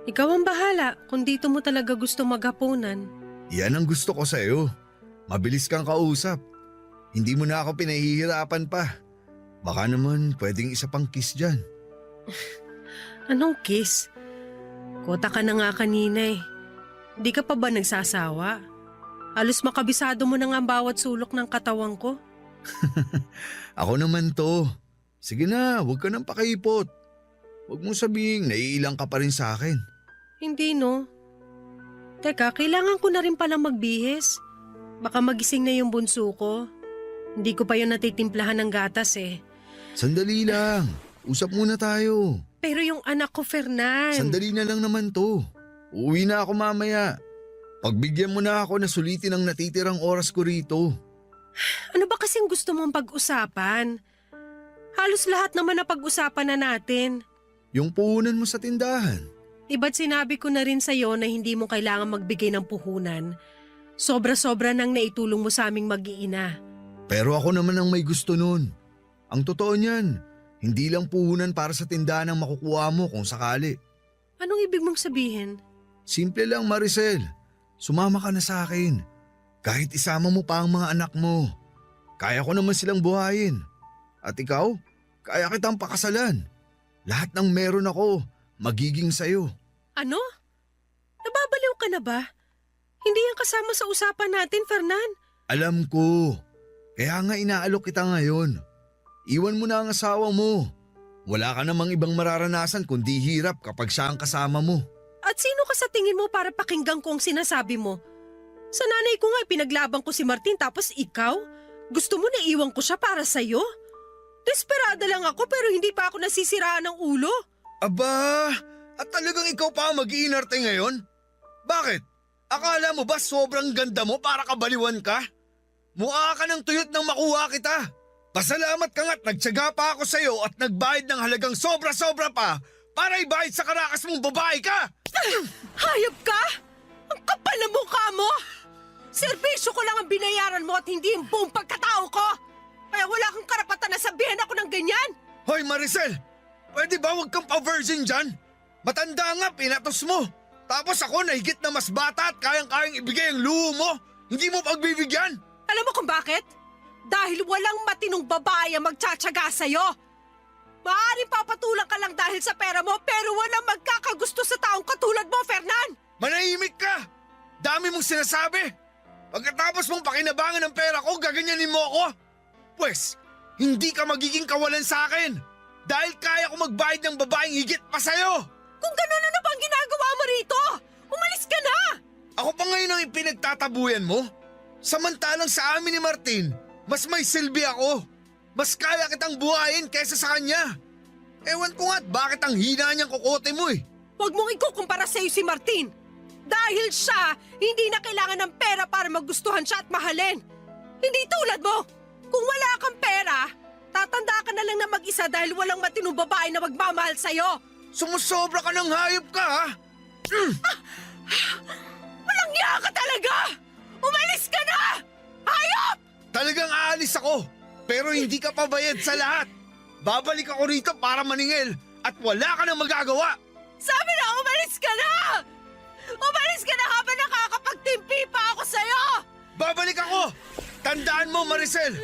Ikaw ang bahala kung dito mo talaga gusto maghapunan. Yan ang gusto ko sa'yo. Mabilis kang kausap. Hindi mo na ako pinahihirapan pa. Baka naman pwedeng isa pang kiss dyan. Anong kiss? Kota ka na nga kanina eh. Di ka pa ba nagsasawa? Halos makabisado mo na nga ang bawat sulok ng katawan ko. Ako naman to. Sige na, huwag ka nang pakipot. Huwag mong sabihin naiilang ka pa rin sa akin. Hindi no. Teka, kailangan ko na rin palang magbihis. Baka magising na yung bunso ko. Hindi ko pa yun natitimplahan ng gatas eh. Sandali lang. Usap muna tayo. Pero yung anak ko, Fernan. Sandali na lang naman to. Uuwi na ako mamaya. Pagbigyan mo na ako na sulitin ang natitirang oras ko rito. Ano ba kasing gusto mong pag-usapan? Halos lahat naman na pag-usapan na natin. Yung puhunan mo sa tindahan. Iba't sinabi ko na rin sa'yo na hindi mo kailangan magbigay ng puhunan. Sobra-sobra nang naitulong mo sa aming mag-iina. Pero ako naman ang may gusto nun. Ang totoo niyan, hindi lang puhunan para sa tindahan ang makukuha mo kung sakali. Anong ibig mong sabihin? Simple lang, Maricel. Sumama ka na sa akin. Kahit isama mo pa ang mga anak mo. Kaya ko naman silang buhayin. At ikaw, kaya kitang pakasalan. Lahat ng meron ako, magiging sayo. Ano? Nababaliw ka na ba? Hindi yan kasama sa usapan natin, Fernan. Alam ko. Kaya nga inaalok kita ngayon. Iwan mo na ang asawa mo. Wala ka namang ibang mararanasan kundi hirap kapag siya ang kasama mo. At sino ka sa tingin mo para pakinggan ko ang sinasabi mo? Sa nanay ko nga pinaglaban ko si Martin tapos ikaw? Gusto mo na iwan ko siya para sa'yo? Desperada lang ako pero hindi pa ako nasisiraan ng ulo. Aba, at talagang ikaw pa ang mag-iinarte ngayon? Bakit? Akala mo ba sobrang ganda mo para kabaliwan ka? Mukha ka ng tuyot nang makuha kita. Pasalamat ka nga't nagtyaga pa ako sa'yo at nagbayad ng halagang sobra-sobra pa para ibayad sa karakas mong babae ka! Hayop ka? Ang kapal na mukha mo! Serbisyo ko lang ang binayaran mo at hindi yung buong pagkatao ko! Kaya wala kang karapatan na sabihin ako ng ganyan! Hoy Maricel, pwede ba huwag kang pa-virgin dyan? Matanda nga, pinatos mo. Tapos ako na higit na mas bata at kayang-kayang ibigay ang luho mo. Hindi mo pagbibigyan. Alam mo kung bakit? Dahil walang matinong babae ang magtsatsaga sa'yo. Maaaring papatulang ka lang dahil sa pera mo pero walang magkakagusto sa taong katulad mo, Fernan! Manahimik ka! Dami mong sinasabi! Pagkatapos mong pakinabangan ng pera ko, gaganyanin mo ako! Pwes, hindi ka magiging kawalan sa akin! Dahil kaya ko magbayad ng babaeng higit pa sa'yo! Kung ganun, ano bang ginagawa mo rito? Umalis ka na! Ako pa ngayon ang ipinagtatabuyan mo? Samantalang sa amin ni Martin, mas may silbi ako. Mas kaya kitang buhayin kaysa sa kanya. Ewan ko nga't bakit ang hina niyang kukote mo eh. Huwag mong ikukumpara sa'yo si Martin. Dahil siya, hindi na kailangan ng pera para magustuhan siya at mahalin. Hindi tulad mo. Kung wala kang pera, tatanda ka na lang na mag-isa dahil walang matinong babae na magmamahal sa'yo. Sumusobra ka ng hayop ka ha? Walang niya ka talaga! Umalis ka na! Hayop! Talagang aalis ako, pero hindi ka pabayad sa lahat. Babalik ako rito para maningil at wala ka nang magagawa. Sabi na umalis ka na! Umalis ka na habang nakakapagtimpi pa ako sa'yo! Babalik ako! Tandaan mo Maricel,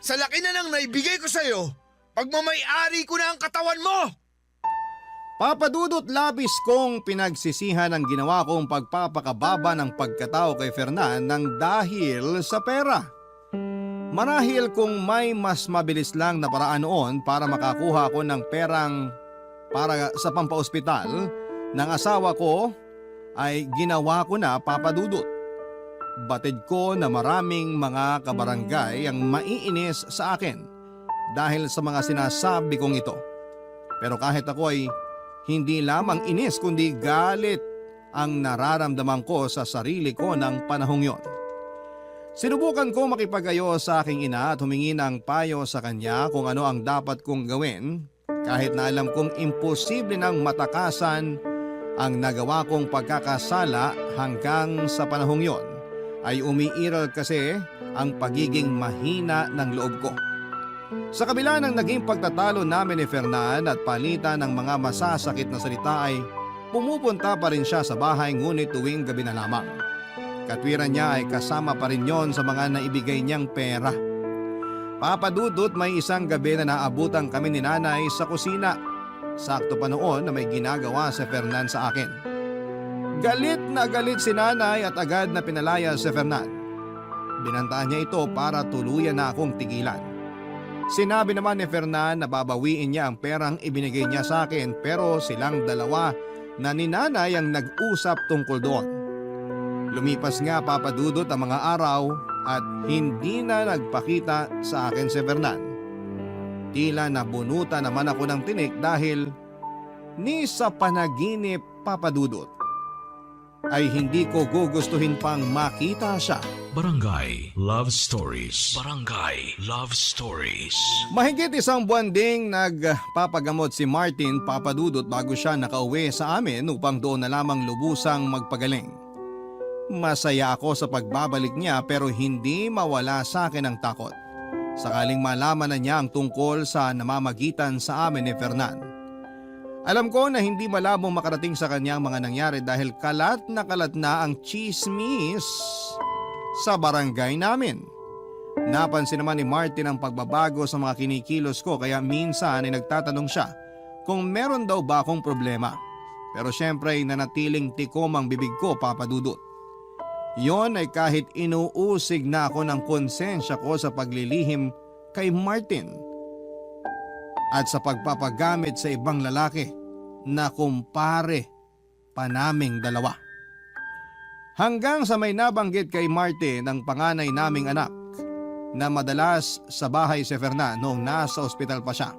sa laki na lang naibigay ko sa'yo, pagmamay-ari ko na ang katawan mo! Papadudot labis kong pinagsisihan ang ginawa kong pagpapakababa ng pagkatao kay Fernan ng dahil sa pera. Marahil kung may mas mabilis lang na paraan noon para makakuha ako ng perang para sa pampaospital ng asawa ko ay ginawa ko na, Papa Dudut. Batid ko na maraming mga kabarangay ang maiinis sa akin dahil sa mga sinasabi kong ito. Pero kahit ako ay hindi lamang inis kundi galit ang nararamdaman ko sa sarili ko ng panahong yon. Sinubukan ko makipag-ayos sa aking ina at humingi ng payo sa kanya kung ano ang dapat kong gawin kahit na alam kong imposible nang matakasan ang nagawa kong pagkakasala hanggang sa panahong yon ay umiiral kasi ang pagiging mahina ng loob ko. Sa kabila ng naging pagtatalo namin ni Fernan at palitan ng mga masasakit na salita ay pumupunta pa rin siya sa bahay ngunit tuwing gabi na lamang. Katwiran niya ay kasama pa rin yon sa mga naibigay niyang pera. Papa Dudut, may isang gabi na naabutan kami ni nanay sa kusina. Sakto pa noon na may ginagawa si Fernan sa akin. Galit na galit si nanay at agad na pinalaya si Fernan. Binantaan niya ito para tuluyan na akong tigilan. Sinabi naman ni Fernan na babawiin niya ang perang ibinigay niya sa akin pero silang dalawa na ni nanay ang nag-usap tungkol doon. Lumipas nga, Papa Dudut, ang mga araw at hindi na nagpakita sa akin si Fernan. Tila nabunuta naman ako ng tinik dahil ni sa panaginip, Papa Dudut, ay hindi ko gugustuhin pang makita siya. Barangay Love Stories. Barangay Love Stories. Mahigit isang buwan ding nagpapagamot si Martin, Papa Dudut, bago siya nakauwi sa amin upang doon na lamang lubusang magpagaling. Masaya ako sa pagbabalik niya pero hindi mawala sa akin ang takot. Sakaling malaman na niya ang tungkol sa namamagitan sa amin ni Fernan. Alam ko na hindi malabong makarating sa kanya ang mga nangyari dahil kalat na ang chismis sa barangay namin. Napansin naman ni Martin ang pagbabago sa mga kinikilos ko kaya minsan ay nagtatanong siya kung meron daw ba akong problema. Pero syempre ay nanatiling tikom ang bibig ko, Papa Dudut. Yon ay kahit inuusig na ako ng konsensya ko sa paglilihim kay Martin at sa pagpapagamit sa ibang lalaki na kumpare pa naming dalawa. Hanggang sa may nabanggit kay Martin ang panganay naming anak na madalas sa bahay si Fernan noong nasa ospital pa siya.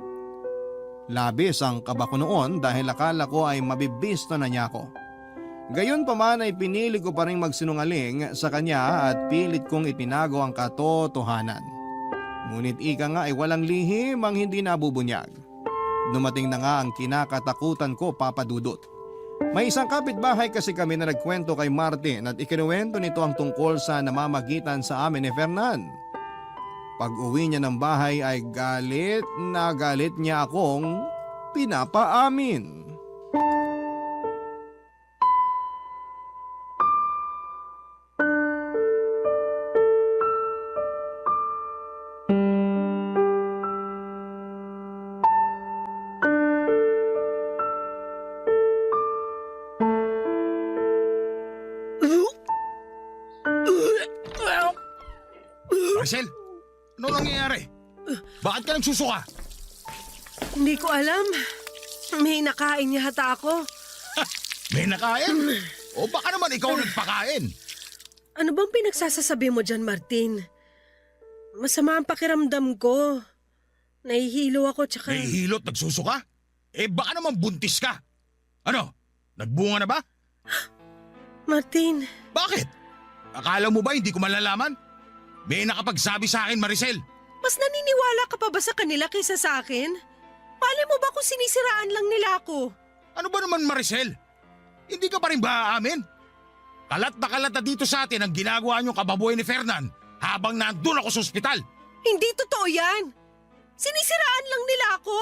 Labis ang kaba ko noon dahil akala ko ay mabibisto na niya ako. Gayon pa man ay pinili ko pa rin magsinungaling sa kanya at pilit kong itinago ang katotohanan. Ngunit ika nga ay walang lihim ang hindi nabubunyag. Dumating na nga ang kinakatakutan ko, Papa Dudut. May isang kapitbahay kasi kami na nagkwento kay Martin at ikinuwento nito ang tungkol sa namamagitan sa amin ni Fernan. Pag uwi niya ng bahay ay galit na galit niya akong pinapaamin. Maricel, ano nangyayari? Bakit ka nagsusuka? Hindi ko alam. May nakain niya hata ako. May nakain? O baka naman ikaw nagpakain? Ano bang pinagsasasabi mo dyan, Martin? Masama ang pakiramdam ko. Nahihilo ako tsaka... Nahihilot, nagsusuka? Eh baka naman buntis ka. Ano? Nagbunga na ba? Martin, Bakit? Akala mo ba hindi ko malalaman? May nakapagsabi sa akin, Maricel. mas naniniwala ka pa ba sa kanila kaysa sa akin? Malay mo ba kung sinisiraan lang nila ako? Ano ba naman, Maricel? Hindi ka pa rin ba aamin? Kalat na dito sa atin ang ginagawa niyong kababuhay ni Fernan habang nandun ako sa ospital. Hindi totoo yan. Sinisiraan lang nila ako.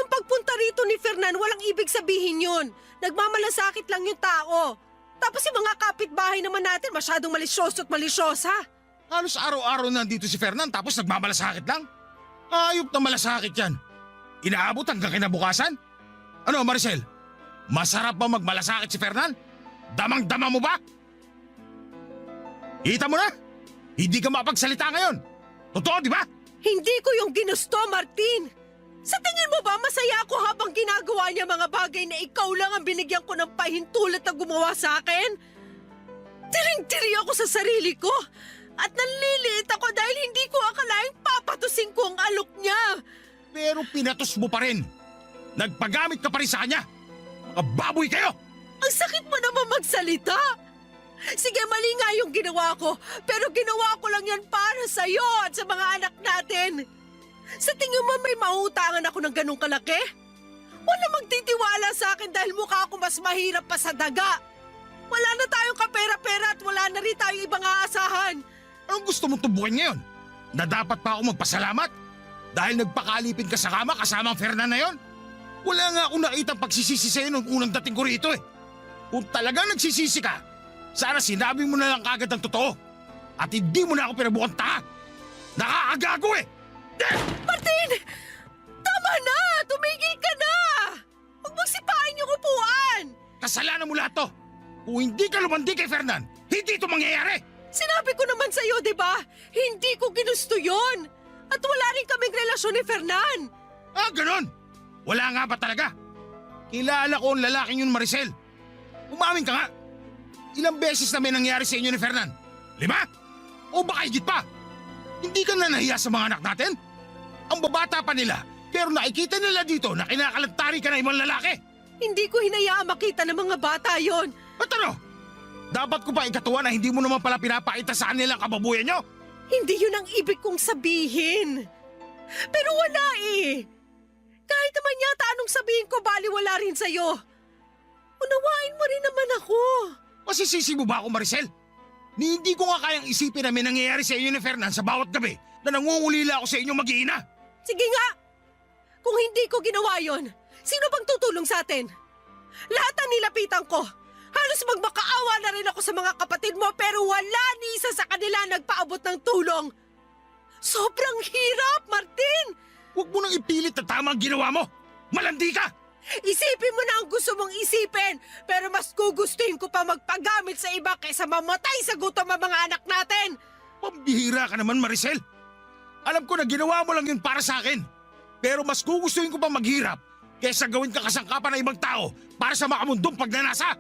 Yung pagpunta rito ni Fernan, walang ibig sabihin yun. Nagmamalasakit lang yung tao. Tapos yung mga kapitbahay naman natin masyadong malisyoso at malisyosa. Halos araw-araw nandito si Fernan tapos nagmamalasakit lang. Ayop na malasakit yan. Inaabot hanggang kinabukasan? Ano, Maricel? Masarap ba magmalasakit si Fernan? Damang-dama mo ba? Kita mo na? Hindi ka mapagsalita ngayon. Totoo, di ba? Hindi ko yung ginusto, Martin. Sa tingin mo ba masaya ako habang ginagawa niya mga bagay na ikaw lang ang binigyan ko ng pahintulot na gumawa sa akin? Tiring-tiri ako sa sarili ko at nanliliit ako dahil hindi ko akalaing papatusin ko ang alok niya. Pero pinatos mo pa rin. Nagpagamit ka pa rin sa kanya. Mga baboy kayo! Ang sakit mo naman magsalita. Sige, mali nga yung ginawa ko, pero ginawa ko lang yan para sa'yo at sa mga anak natin. Sa tingin mo may mauutangan ako ng ganong kalaki? Wala magtitiwala sa akin dahil mukha ako mas mahirap pa sa daga. Wala na tayong kapera-pera at wala na rin tayong ibang aasahan. Anong gusto mong tubukin ngayon? Na dapat pa ako magpasalamat? Dahil nagpakalipin ka sa kama kasama ang Fernan na yon? Wala nga akong nakitang pagsisisi sa'yo nung unang dating ko rito eh. Kung talagang nagsisisi ka, sana sinabi mo na lang kagad ang totoo. At hindi mo na ako pinabukang tanga. Nakakagago eh! Martin! Tama na! Tumigil ka na! Huwag mong sipain yung upuan! Kasalanan mo lahat to. Kung hindi ka lumandi kay Fernan, hindi ito mangyayari. Sinabi ko naman sa'yo, di ba? Hindi ko ginusto yon. At wala rin kaming relasyon ni Fernan. Ah, ganon? Wala nga ba talaga? Kilala ko ang lalaking yun, Maricel. Umamin ka nga. Ilang beses na may nangyari sa inyo ni Fernan? 5? O baka higit pa? Hindi ka na nahiya sa mga anak natin? Ang babata pa nila, pero nakikita nila dito na kinakalantari ka na ibang lalaki. Hindi ko hinayaan makita ng mga bata yon. At ano? Dapat ko ba ikatuwa na hindi mo naman pala pinapakita sa kanila ang kababuyan nyo? Hindi yun ang ibig kong sabihin. Pero wala eh. Kahit naman yata anong sabihin ko, baliwala rin sa'yo. Unawain mo rin naman ako. Masisisi mo ba ako, Maricel? Ni hindi ko nga kayang isipin na may nangyayari sa inyo ni Fernan sa bawat gabi na nangungulila ako sa inyong mag-iina. Sige nga. Kung hindi ko ginawa yon, sino bang tutulong sa atin? Lahat ang nilapitan ko. Halos magmakaawa na rin ako sa mga kapatid mo pero wala ni isa sa kanila nagpaabot ng tulong. Sobrang hirap, Martin! Huwag mo nang ipilit na tama ang ginawa mo. Malandi ka! Isipin mo na ang gusto mong isipin, pero mas gugustuhin ko pa magpagamit sa iba kaysa mamatay sa gutom ang mga anak natin! Pambihira ka naman, Maricel. Alam ko na ginawa mo lang yun para sa akin. Pero mas gugustuhin ko pa maghirap kaysa gawin ka kasangkapan ng ibang tao para sa makamundong pagnanasa.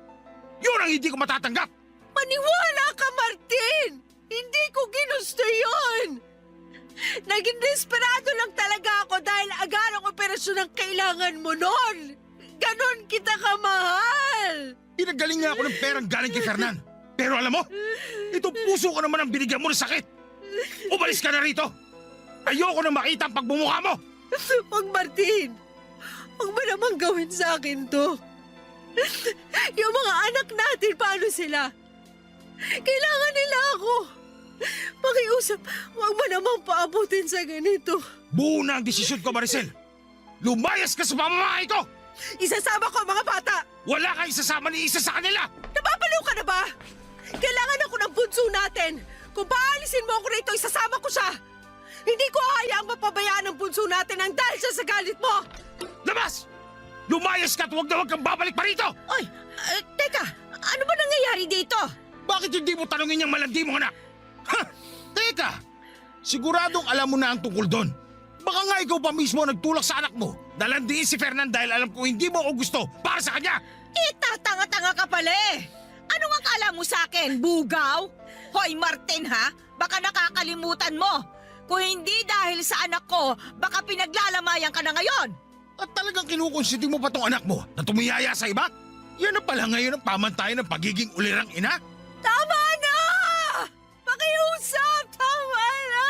Yun ang hindi ko matatanggap. Maniwala ka, Martin! Hindi ko ginusto yun! Naging desperado lang talaga ako dahil agarang operasyon ang kailangan mo noon. Ganon kita kamahal. Pinagaling nga ako ng perang galing kay Fernan. Pero alam mo, itong puso ko naman ang binigyan mo ng sakit. Umalis ka na rito. Ayoko na makita ang pagbumukha mo. Huwag, Martin. Huwag mo naman gawin sa akin to. Yung mga anak natin, paano sila? Kailangan nila ako. Pakiusap, huwag mo naman paabutin sa ganito. Buo na ang desisyon ko, Maricel. Lumayas ka sa pamamahay ko! Isasama ko ang mga bata. Wala kang isasama ni isa sa kanila! Napapaliw ka na ba? Kailangan ako ng bunso natin. Kung paalisin mo ako rito, isasama ko siya. Hindi ko hayaang mapabayaan ang bunso natin ang dahil siya sa galit mo. Labas! Lumayas ka at huwag na huwag kang babalik pa rito! Oy, teka, ano ba nangyayari dito? Bakit hindi mo tanongin yung malandi mong anak? Ha! Teka! Siguradong alam mo na ang tungkol doon. Baka nga ikaw pa mismo nagtulak sa anak mo na landiin si Fernan dahil alam ko hindi mo ako gusto para sa kanya! Tatanga-tanga ka pala eh. Anong akala mo sa akin, bugaw? Hoy Martin ha, baka nakakalimutan mo. Kung hindi dahil sa anak ko, baka pinaglalamayan ka na ngayon. At talagang kinukonsinti mo pa tong anak mo na tumiyaya sa iba? Yan na pala ngayon ang pamantayan ng pagiging ulirang ina? Tama na! Pakiusap! Tama na!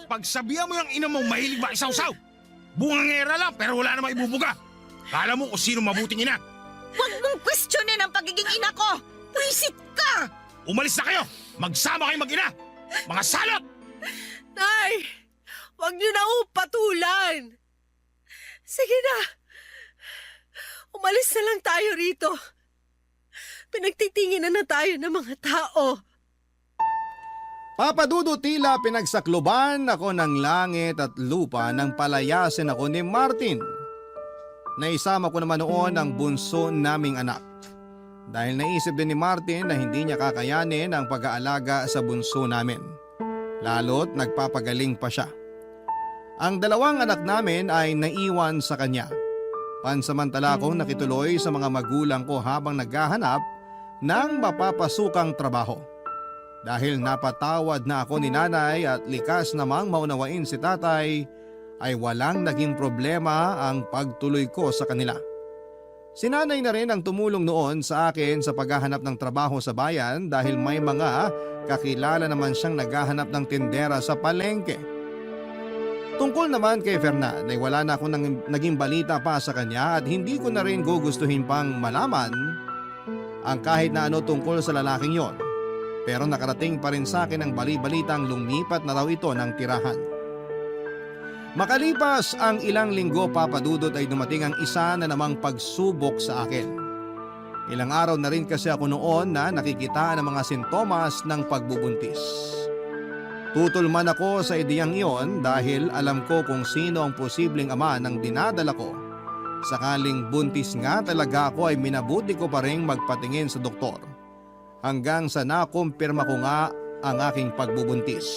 Pagsabihan mo yung ina mong mahilig makisawsaw. Bungangera lang pero wala namang ibubuga. Kala mo kung sino mabuting ina. Huwag mong questionin ang pagiging ina ko. Pwisit ka! Umalis na kayo! Magsama kayo mag-ina! Mga salot! Nay! Huwag niyo na patulan! Sige na! Umalis na lang tayo rito. Pinagtitingin na tayo ng mga tao. Papadudo tila pinagsakluban ako ng langit at lupa nang palayasin ako ni Martin. Naisama ko naman noon ang bunso naming anak. Dahil naisip din ni Martin na hindi niya kakayanin ang pag-aalaga sa bunso namin. Lalo't nagpapagaling pa siya. Ang dalawang anak namin ay naiwan sa kanya. Pansamantala akong nakituloy sa mga magulang ko habang naghahanap ng mapapasukang trabaho. Dahil napatawad na ako ni nanay at likas namang maunawain si tatay, ay walang naging problema ang pagtuloy ko sa kanila. Si nanay na rin ang tumulong noon sa akin sa paghahanap ng trabaho sa bayan dahil may mga kakilala naman siyang naghahanap ng tindera sa palengke. Tungkol naman kay Fernan ay wala na akong naging balita pa sa kanya at hindi ko na rin gugustuhin pang malaman ang kahit na ano tungkol sa lalaking yon. Pero nakarating pa rin sa akin ang bali-balitang lumipat na raw ito ng tirahan. Makalipas ang ilang linggo, Papa Dudut, ay dumating ang isa na namang pagsubok sa akin. Ilang araw na rin kasi ako noon na nakikita ang mga sintomas ng pagbubuntis. Tutol man ako sa ideyang iyon dahil alam ko kung sino ang posibleng ama ng dinadala ko. Sakaling buntis nga talaga ako ay minabuti ko pa rin magpatingin sa doktor. Hanggang sa nakumpirma ko nga ang aking pagbubuntis.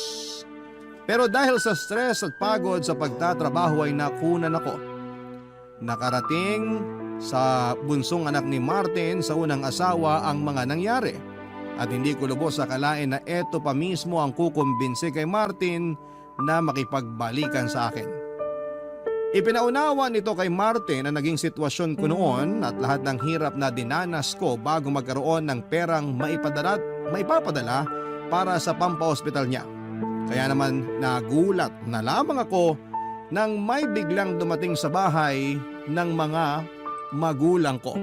Pero dahil sa stress at pagod sa pagtatrabaho ay nakunan ako. Nakarating sa bunsong anak ni Martin sa unang asawa ang mga nangyari. At hindi ko lubos akalain na eto pa mismo ang kukumbinsi kay Martin na makipagbalikan sa akin. Ipinaunawa nito kay Martin ang naging sitwasyon ko noon at lahat ng hirap na dinanas ko bago magkaroon ng perang maipapadala para sa pampahospital niya. Kaya naman nagulat na lamang ako nang may biglang dumating sa bahay ng mga magulang ko.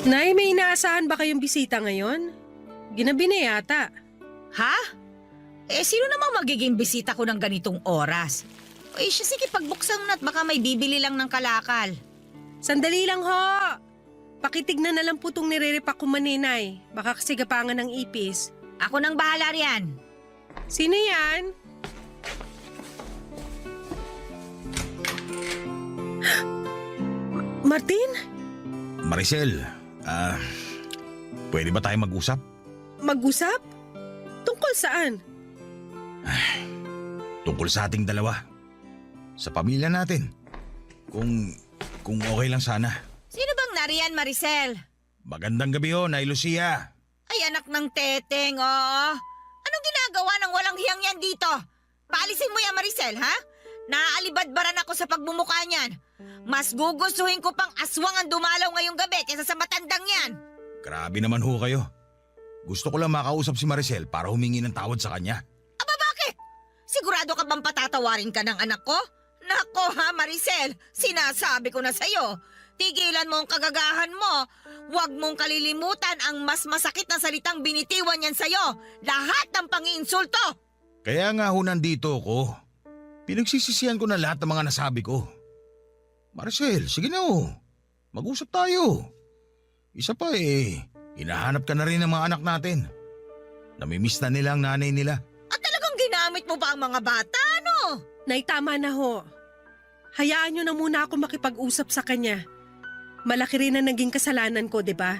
Nay, may inaasahan ba kayong bisita ngayon? Ginabi na yata. Ha? Sino namang magiging bisita ko ng ganitong oras? Sige, pagbuksan mo na at baka may bibili lang ng kalakal. Sandali lang ho! Pakitignan na lang po itong nire-repack ko maninay. Baka kasi gapangan ng ipis. Ako nang bahala riyan. Sino yan? Martin? Maricel, pwede ba tayo mag-usap? Mag-usap? Tungkol saan? Tungkol sa ating dalawa. Sa pamilya natin. Kung okay lang sana. Sino bang nariyan, Maricel? Magandang gabi ho, Nay Lucia. Ay, anak ng teteng, oh. Anong ginagawa ng walang hiyang yan dito? Paalisin mo yan, Maricel, ha? Naaalibadbaran ako sa pagmumukha niyan. Mas gugustuhin ko pang aswang ang dumalaw ngayong gabi kaysa sa matandang yan. Grabe naman ho kayo. Gusto ko lang makausap si Maricel para humingi ng tawad sa kanya. Aba, bakit? Sigurado ka bang patatawarin ka ng anak ko? Nako ha, Maricel, sinasabi ko na sa'yo. Tigilan mo ang kagagahan mo. Huwag mong kalilimutan ang mas masakit na salitang binitiwan yan sa'yo. Lahat ng pangiinsulto. Kaya nga ho nandito ako. Pinagsisisihan ko na lahat ng mga nasabi ko. Maricel, sige na ho. Mag-usap tayo. Isa pa hinahanap ka na rin ng mga anak natin. Namimiss na nila ang nanay nila. At talagang ginamit mo ba ang mga bata, ano? Nay, tama na ho. Hayaan niyo na muna ako makipag-usap sa kanya. Malaki rin ang naging kasalanan ko, 'di ba?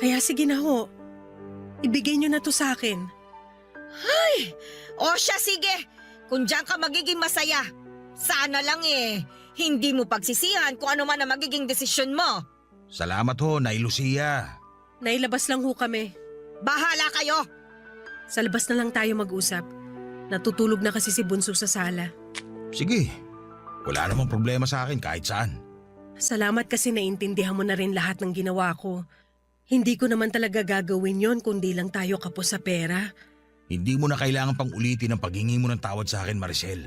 Kaya sige na ho. Ibigay niyo na to sa akin. O siya, sige. Kung diyan ka magiging masaya. Sana lang hindi mo pagsisihan kung ano man ang magiging desisyon mo. Salamat ho, Nay Lucia. Nailabas lang ho kami. Bahala kayo. Sa labas na lang tayo mag-usap. Natutulog na kasi si Bunso sa sala. Sige, wala namang problema sa akin kahit saan. Salamat kasi naintindihan mo na rin lahat ng ginawa ko. Hindi ko naman talaga gagawin yon kundi lang tayo kapos sa pera. Hindi mo na kailangan pang ulitin ang paghingi mo ng tawad sa akin, Maricel.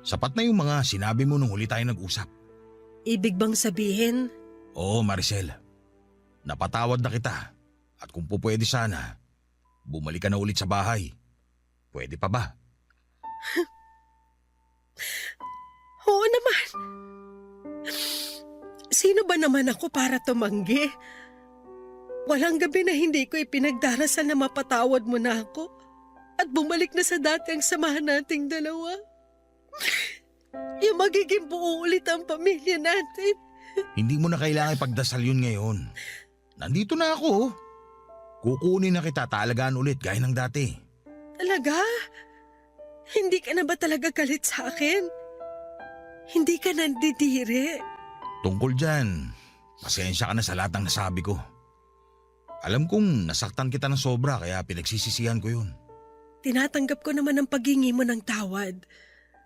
Sapat na yung mga sinabi mo nung huli tayo nag-usap. Ibig bang sabihin? Oo, Maricel. Napatawad na kita. At kung po pwede sana, bumalik ka na ulit sa bahay. Pwede pa ba? Oo naman. Sino ba naman ako para tumanggi? Walang gabi na hindi ko ipinagdarasal na mapatawad mo na ako at bumalik na sa dati ang samahan nating dalawa. Yung magiging buo ulit ang pamilya natin. Hindi mo na kailangan ipagdasal yun ngayon. Nandito na ako. Kukunin na kita, taalagaan ulit gaya ng dati. Talaga? Hindi ka na ba talaga galit sa akin? Hindi ka nandidiri? Tungkol dyan, pasensya ka na sa lahat ng nasabi ko. Alam kong nasaktan kita ng sobra kaya pinagsisisihan ko yun. Tinatanggap ko naman ang paghingi mo ng tawad.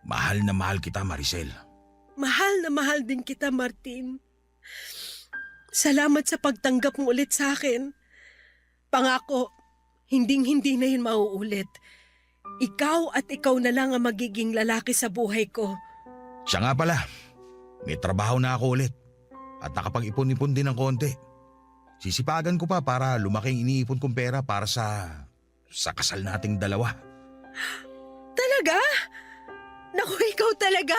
Mahal na mahal kita, Maricel. Mahal na mahal din kita, Martin. Salamat sa pagtanggap mo ulit sa akin. Pangako, hinding-hindi na yun mauulit. Ikaw at ikaw na lang ang magiging lalaki sa buhay ko. Siya nga pala, may trabaho na ako ulit at nakapag-ipon-ipon din ng konti. Sisipagan ko pa para lumaking iniipon kong pera para sa kasal nating dalawa. Talaga? Naku, ikaw talaga.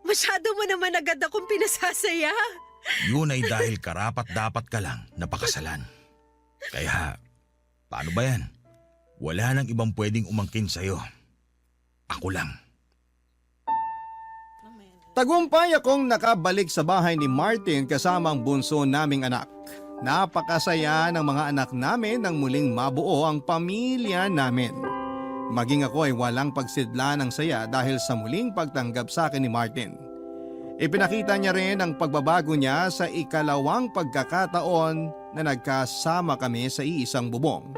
Masyado mo naman agad akong pinasasaya. Yun ay dahil karapat-dapat ka lang napakasalan. Kaya, paano ba yan? Wala nang ibang pwedeng umangkin sa'yo. Ako lang. Tagumpay akong nakabalik sa bahay ni Martin kasama ang bunso naming anak. Napakasaya ng mga anak namin nang muling mabuo ang pamilya namin. Maging ako ay walang pagsidla ng saya dahil sa muling pagtanggap sa akin ni Martin. Ipinakita niya rin ang pagbabago niya sa ikalawang pagkakataon na nagkasama kami sa iisang bubong.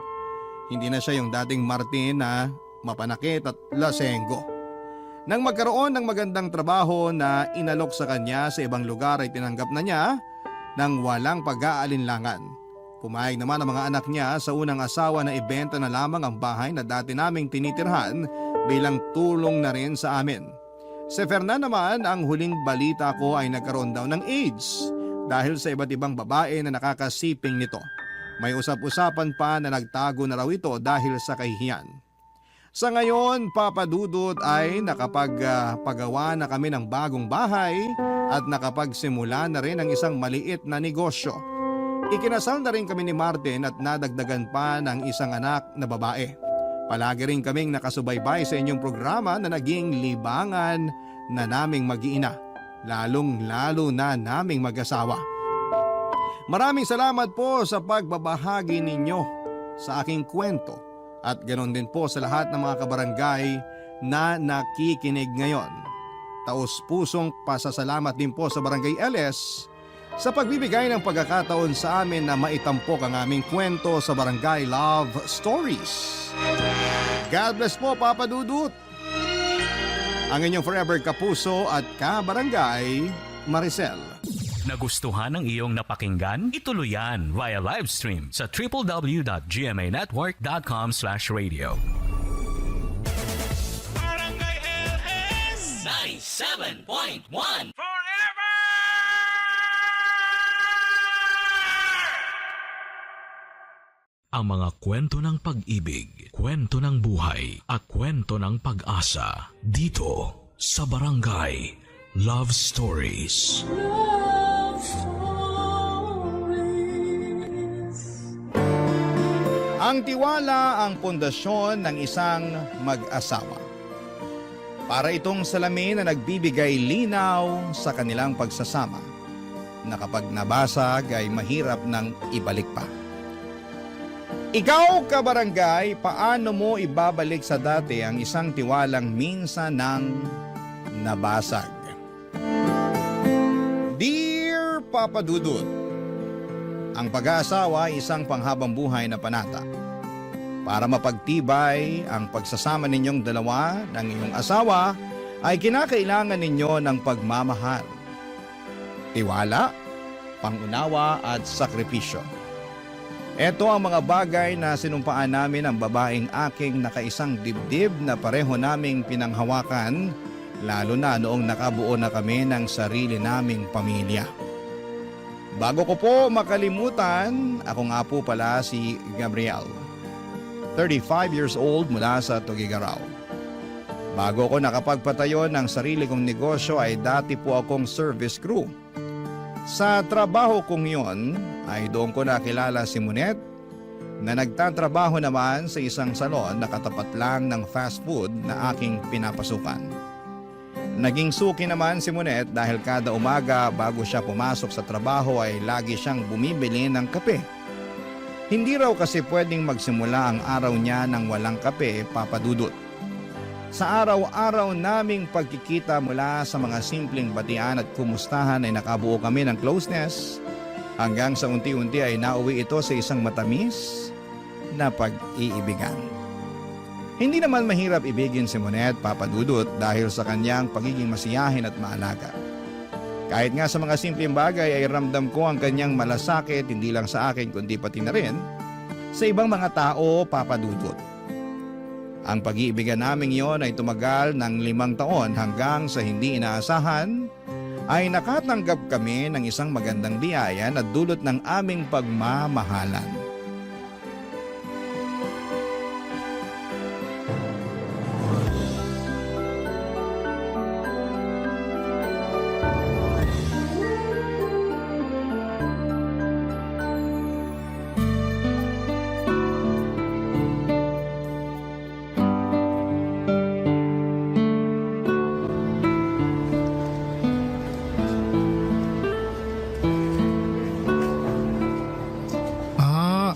Hindi na siya yung dating Martin na mapanakit at lasenggo. Nang magkaroon ng magandang trabaho na inalok sa kanya sa ibang lugar ay tinanggap na niya nang walang pag-aalinlangan. Pumayag naman ang mga anak niya sa unang asawa na ibenta na lamang ang bahay na dati naming tinitirhan bilang tulong na rin sa amin. Si Fernan naman, ang huling balita ko ay nagkaroon daw ng AIDS dahil sa iba't ibang babae na nakakasiping nito. May usap-usapan pa na nagtago na raw ito dahil sa kahihiyan. Sa ngayon, Papa Dudut, ay nakapagpagawa na kami ng bagong bahay at nakapagsimula na rin ang isang maliit na negosyo. Ikinasal na rin kami ni Martin at nadagdagan pa ng isang anak na babae. Palagi rin kaming nakasubaybay sa inyong programa na naging libangan na naming mag-iina, lalong-lalo na naming mag-asawa. Maraming salamat po sa pagbabahagi ninyo sa aking kwento at ganoon din po sa lahat ng mga kabarangay na nakikinig ngayon. Taos-pusong pasasalamat din po sa Barangay LS sa pagbibigay ng pagkakataon sa amin na maitampok ang aming kwento sa Barangay Love Stories. God bless po, Papa Dudut. Ang inyong forever kapuso at kabarangay, Maricel. Nagustuhan ng iyong napakinggan? Ituloy yan via live stream sa www.gmanetwork.com/radio. Barangay LS 97.1 Forever! Ang mga kwento ng pag-ibig, kwento ng buhay, at kwento ng pag-asa dito sa Barangay Love Stories. Ang tiwala ang pundasyon ng isang mag-asawa. Para itong salamin na nagbibigay linaw sa kanilang pagsasama, na kapag nabasag ay mahirap nang ibalik pa. Ikaw, kabarangay, paano mo ibabalik sa dati ang isang tiwalang minsan nang nabasag? Dear Papa Dudut, ang pag-aasawa ay isang panghabang buhay na panata. Para mapagtibay ang pagsasama ninyong dalawa ng iyong asawa ay kinakailangan ninyo ng pagmamahal, tiwala, pangunawa at sakripisyo. Ito ang mga bagay na sinumpaan namin ang babaeng aking nakaisang dibdib na pareho naming pinanghawakan, lalo na noong nakabuo na kami ng sarili naming pamilya. Bago ko po makalimutan, ako nga po pala si Gabriel, 35 years old mula sa Tugigaraw. Bago ko nakapagpatayo ng sarili kong negosyo ay dati po akong service crew. Sa trabaho kong yon ay doon ko nakilala si Monet na nagtatrabaho naman sa isang salon na katapat lang ng fast food na aking pinapasukan. Naging suki naman si Monet dahil kada umaga bago siya pumasok sa trabaho ay lagi siyang bumibili ng kape. Hindi raw kasi pwedeng magsimula ang araw niya ng walang kape, Papa Dudut. Sa araw-araw naming pagkikita mula sa mga simpleng batian at kumustahan ay nakabuo kami ng closeness hanggang sa unti-unti ay nauwi ito sa isang matamis na pag-iibigan. Hindi naman mahirap ibigin si Monet, Papa Dudut, dahil sa kanyang pagiging masiyahin at maalaga. Kahit nga sa mga simpleng bagay ay ramdam ko ang kanyang malasakit hindi lang sa akin kundi pati na rin sa ibang mga tao, Papa Dudut. Ang pag-iibigan naming iyon ay tumagal ng 5 taon hanggang sa hindi inaasahan ay nakatanggap kami ng isang magandang biyaya na dulot ng aming pagmamahalan.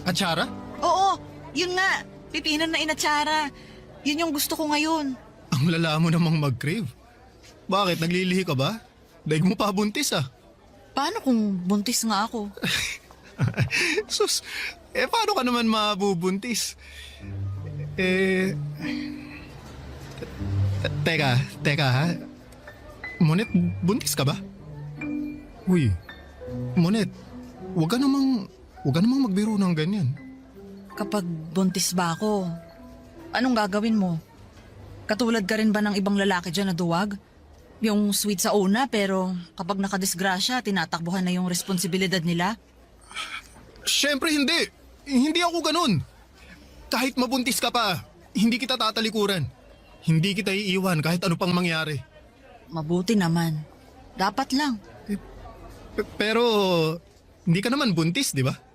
Atsara? Oo, yun nga. Pipinan na inatsara. Yun yung gusto ko ngayon. Ang lala mo namang mag-crave. Bakit? Naglilihi ka ba? Daig mo pa buntis ah. Paano kung buntis nga ako? Sus, paano ka naman mabubuntis? Teka ha. Monet, buntis ka ba? Uy, Monet, wag ka namang magbiro ng ganyan. Kapag buntis ba ako, anong gagawin mo? Katulad ka rin ba ng ibang lalaki dyan na duwag? Yung sweet sa una pero kapag nakadisgrasya, tinatakbuhan na yung responsibilidad nila? Siyempre hindi. Hindi ako ganun. Kahit mabuntis ka pa, hindi kita tatalikuran. Hindi kita iiwan kahit ano pang mangyari. Mabuti naman. Dapat lang. Pero hindi ka naman buntis, di ba?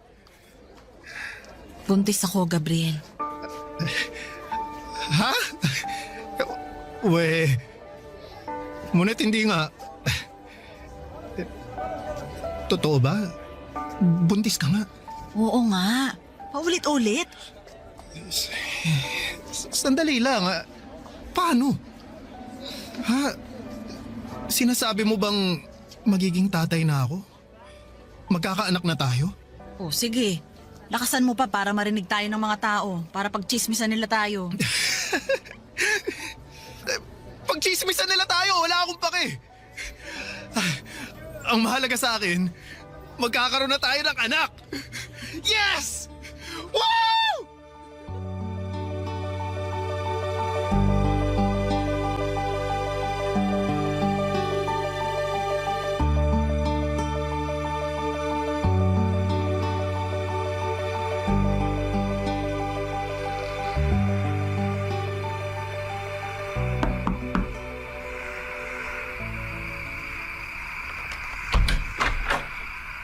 Buntis ako, Gabriel. Ha? We, Monet, hindi nga. Totoo ba? Buntis ka nga. Oo nga. Paulit-ulit. Sandali lang. Paano? Ha? Sinasabi mo bang magiging tatay na ako? Magkakaanak na tayo? O sige. Lakasan mo pa para marinig tayo ng mga tao. Para pagchismisan nila tayo. Pagchismisan nila tayo, wala akong pake. Ang mahalaga sa akin, magkakaroon na tayo ng anak. Yes! Woo!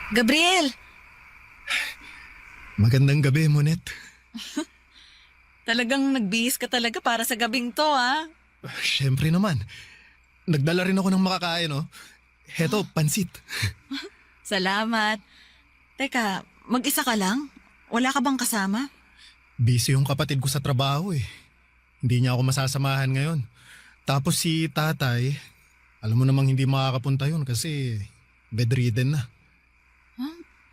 Gabriel! Magandang gabi, Monet. Talagang nagbihis ka talaga para sa gabing to, ha? Siyempre naman. Nagdala rin ako ng makakain, oh. Heto, pansit. Salamat. Teka, mag-isa ka lang? Wala ka bang kasama? Busy yung kapatid ko sa trabaho, eh. Hindi niya ako masasamahan ngayon. Tapos si tatay, alam mo namang hindi makakapunta yun kasi bedridden na.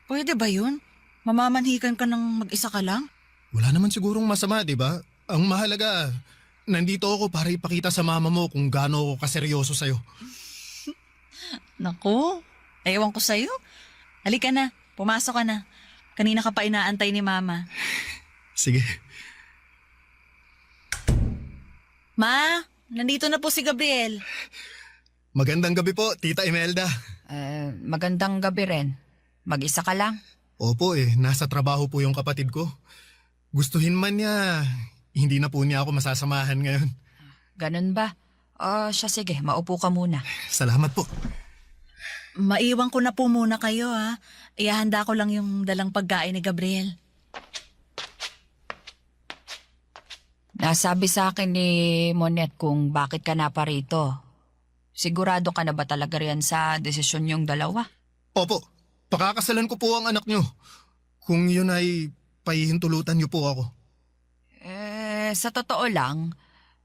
Pwede ba yun? Mamamanhikan ka ng mag-isa ka lang? Wala naman sigurong masama, di ba? Ang mahalaga, nandito ako para ipakita sa mama mo kung gaano ako kaseryoso sa'yo. Naku, ewan ko sa'yo. Halika na, pumasok ka na. Kanina ka pa inaantay ni Mama. Sige. Ma, nandito na po si Gabriel. Magandang gabi po, Tita Imelda. Magandang gabi rin. Mag-isa ka lang? Opo nasa trabaho po yung kapatid ko. Gustuhin man niya, hindi na po niya ako masasamahan ngayon. Ganun ba? Siya sige, maupo ka muna. Salamat po. Maiwan ko na po muna kayo ha. Ihahanda ko lang yung dalang pagkain ni Gabriel. Nasabi sa akin ni Monette kung bakit ka na pa rito. Sigurado ka na ba talaga riyan sa desisyon yung dalawa? Opo, pakakasalan ko po ang anak nyo. Kung yun ay pahihintulutan niyo po ako. Sa totoo lang,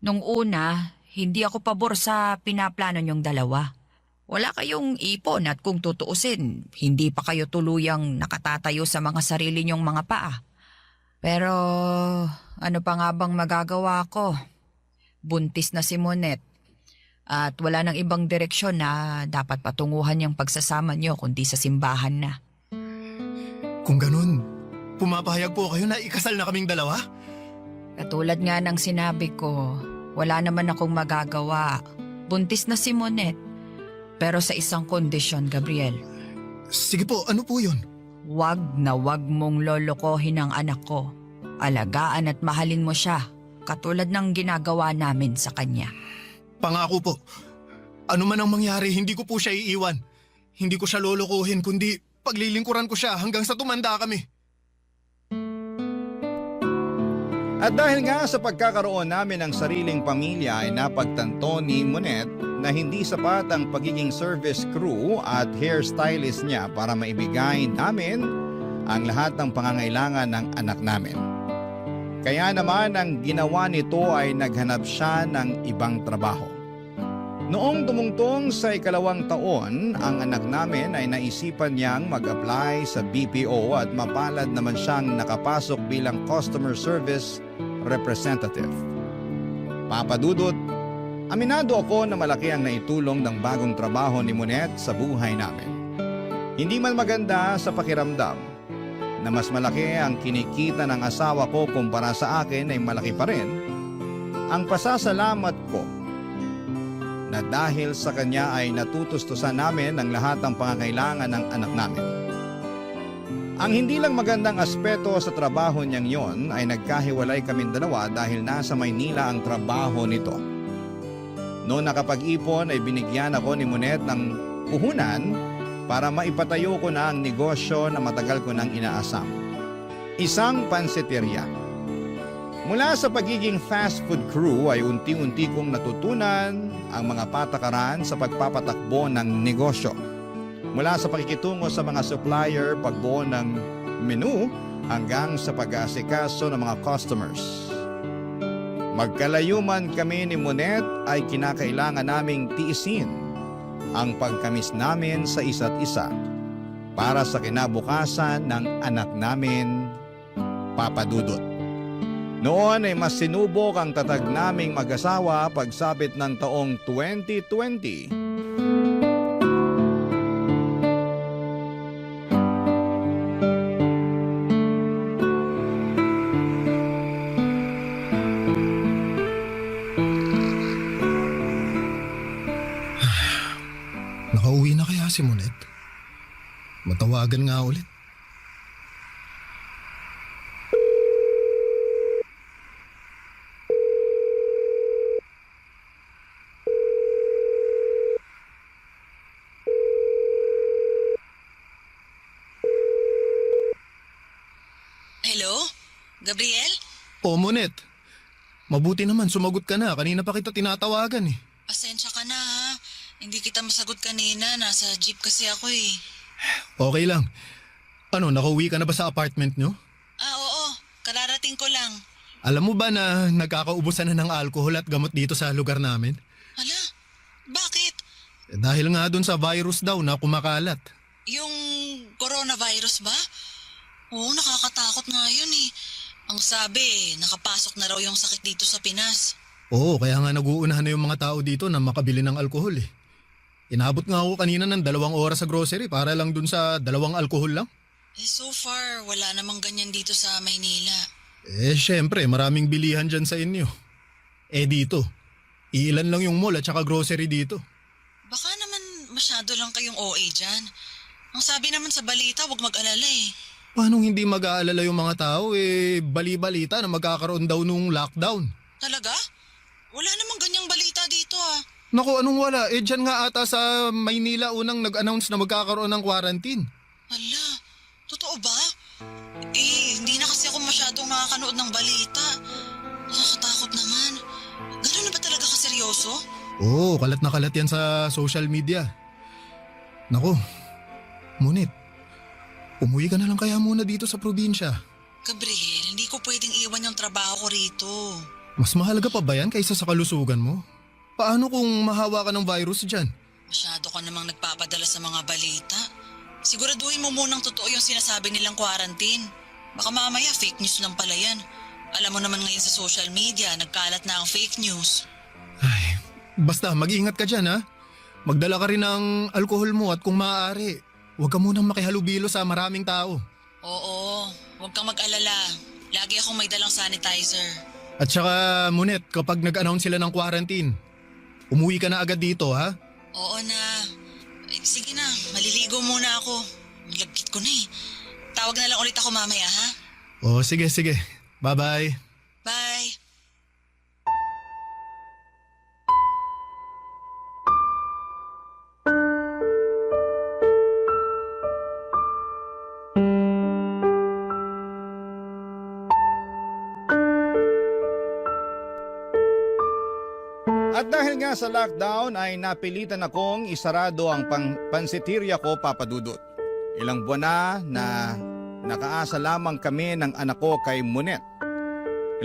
nung una, hindi ako pabor sa pinaplano niyong dalawa. Wala kayong ipon at kung tutuusin, hindi pa kayo tuluyang nakatatayo sa mga sarili niyong mga paa. Pero ano pa nga bang magagawa ko? Buntis na si Monette. At wala nang ibang direksyon na dapat patunguhan yung pagsasama niyo kundi sa simbahan na. Kung ganun, pumapahayag po kayo na ikasal na kaming dalawa? Katulad nga ng sinabi ko, wala naman akong magagawa. Buntis na si Monette. Pero sa isang kondisyon, Gabriel. Sige po, ano po yun? Wag na wag mong lolokohin ang anak ko. Alagaan at mahalin mo siya, katulad ng ginagawa namin sa kanya. Pangako po. Ano man ang mangyari, hindi ko po siya iiwan. Hindi ko siya lolokohin, kundi paglilingkuran ko siya hanggang sa tumanda kami. At dahil nga sa pagkakaroon namin ng sariling pamilya ay napagtanto ni Monette na hindi sapat ang pagiging service crew at hairstylist niya para maibigay namin ang lahat ng pangangailangan ng anak namin. Kaya naman ang ginawa nito ay naghanap siya ng ibang trabaho. Noong tumungtong sa 2nd taon, ang anak namin ay naisipan niyang mag-apply sa BPO at mapalad naman siyang nakapasok bilang customer service representative. Papadudot, aminado ako na malaki ang naitulong ng bagong trabaho ni Monette sa buhay namin. Hindi man maganda sa pakiramdam na mas malaki ang kinikita ng asawa ko kumpara sa akin ay malaki pa rin ang pasasalamat ko na dahil sa kanya ay natutustusan namin ang lahat ng pangangailangan ng anak namin. Ang hindi lang magandang aspeto sa trabaho niyang yon ay nagkahiwalay kaming dalawa dahil nasa Maynila ang trabaho nito. Noong nakapag-ipon ay binigyan ako ni Monette ng puhunan para maipatayo ko na ang negosyo na matagal ko nang inaasam. Isang pansiteria. Mula sa pagiging fast food crew ay unti-unti kong natutunan ang mga patakaran sa pagpapatakbo ng negosyo. Mula sa pakikitungo sa mga supplier, pagbuo ng menu, hanggang sa pag-aasikaso ng mga customers. Magkalayo man kami ni Monette ay kinakailangan naming tiisin ang pagkamis namin sa isa't isa para sa kinabukasan ng anak namin, Papa Dudut. Noon ay mas sinubok ang tatag naming mag-asawa pagsapit ng taong 2020. Nakauwi na kaya si Monette? Matawagan nga ulit. Hello? Gabriel? O Monette, mabuti naman sumagot ka na. Kanina pa kita tinatawagan eh. Pasensya ka na ha. Hindi kita masagot kanina. Nasa jeep kasi ako eh. Okay lang. Ano, nakauwi ka na ba sa apartment nyo? Oo. Kararating ko lang. Alam mo ba na nagkakaubusan na ng alcohol at gamot dito sa lugar namin? Hala? Bakit? Dahil nga dun sa virus daw na kumakalat. Yung coronavirus ba? Oo, nakakatakot nga yun eh. Ang sabi, nakapasok na raw yung sakit dito sa Pinas. Oo, kaya nga nag-uunahan na yung mga tao dito na makabili ng alkohol eh. Inabot nga ako kanina ng 2 oras sa grocery para lang dun sa 2 alkohol lang. So far, wala namang ganyan dito sa Maynila. Syempre, maraming bilihan dyan sa inyo. Dito, ilan lang yung mall at saka grocery dito. Baka naman masyado lang kayong OA dyan. Ang sabi naman sa balita, huwag mag-alala eh. Paano hindi mag-aalala yung mga tao bali-balita na magkakaroon daw nung lockdown? Talaga? Wala namang ganyang balita dito ah. Naku, anong wala? Eh, dyan nga ata sa Maynila unang nag-announce na magkakaroon ng quarantine. Hala, totoo ba? Eh, hindi na kasi ako masyadong nakakanood ng balita. Nakakatakot naman. Gano'n na ba talaga kaseryoso? Oo, kalat na kalat yan sa social media. Naku, Munit, umuwi ka na lang kaya muna dito sa probinsya. Gabriel, hindi ko pwedeng iwan yung trabaho ko rito. Mas mahalaga pa ba yan kaysa sa kalusugan mo? Paano kung mahawa ka ng virus dyan? Masyado ka namang nagpapadala sa mga balita. Siguraduhin mo munang totoo yung sinasabi nilang quarantine. Baka mamaya fake news lang pala yan. Alam mo naman ngayon sa social media, nagkalat na ang fake news. Ay, basta mag-iingat ka dyan ha. Magdala ka rin ng alkohol mo at kung maaari, huwag ka munang makihalubilo sa maraming tao. Oo, huwag kang mag-alala. Lagi akong may dalang sanitizer. At saka, Munit, kapag nag-announce sila ng quarantine, umuwi ka na agad dito ha. Oo na. Eh, sige na, maliligo muna ako. Lagkit ko na eh. Tawag na lang ulit ako mamaya ha. Oh, sige. Bye-bye. Bye. At dahil nga sa lockdown ay napilitan akong isarado ang pansitirya ko, Papa Dudut. Ilang buwan na nakaasa lamang kami ng anak ko kay Munet.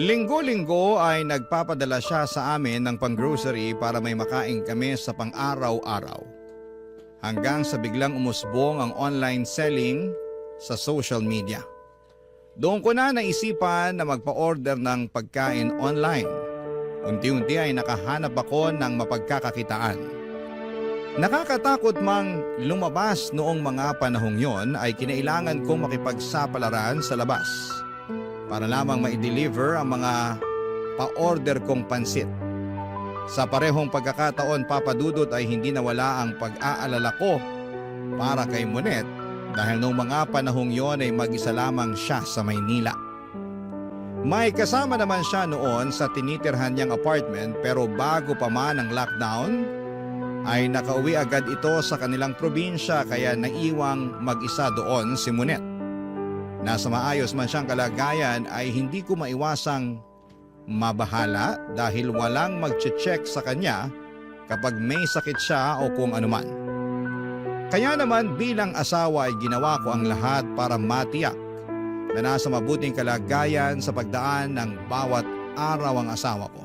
Linggo-linggo ay nagpapadala siya sa amin ng pang-grocery para may makain kami sa pang-araw-araw. Hanggang sa biglang umusbong ang online selling sa social media. Doon ko na naisipan na magpa-order ng pagkain online. Unti-unti ay nakahanap ako ng mapagkakakitaan. Nakakatakot mang lumabas noong mga panahong yon ay kinailangan kong makipagsapalaran sa labas para lamang ma-deliver ang mga pa-order kong pansit. Sa parehong pagkakataon, Papa Dudut, ay hindi nawala ang pag-aalala ko para kay Monet dahil noong mga panahong yon ay mag-isa lamang siya sa Maynila. May kasama naman siya noon sa tinitirhan niyang apartment pero bago pa man ang lockdown ay nakauwi agad ito sa kanilang probinsya kaya naiwang mag-isa doon si Munet. Nasa maayos man siyang kalagayan ay hindi ko maiwasang mabahala dahil walang mag-check sa kanya kapag may sakit siya o kung anuman. Kaya naman bilang asawa ay ginawa ko ang lahat para matiyak na nasa mabuting kalagayan sa pagdaan ng bawat araw ang asawa ko.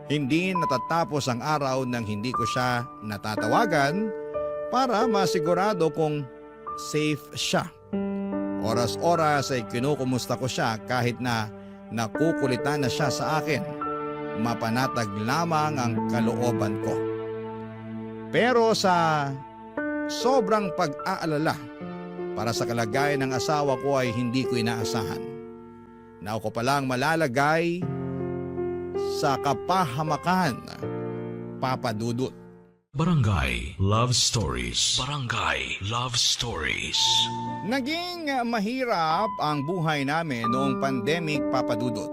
Hindi natatapos ang araw nang hindi ko siya natatawagan para masigurado kung safe siya. Oras-oras ay kinukumusta ko siya kahit na nakukulitan na siya sa akin. Mapanatag lamang ang kalooban ko. Pero sa sobrang pag-aalala para sa kalagayan ng asawa ko ay hindi ko inaasahan na ako palang malalagay sa kapahamakan, Papa Dudut. Barangay Love Stories. Barangay Love Stories. Naging mahirap ang buhay namin noong pandemic, Papa Dudut.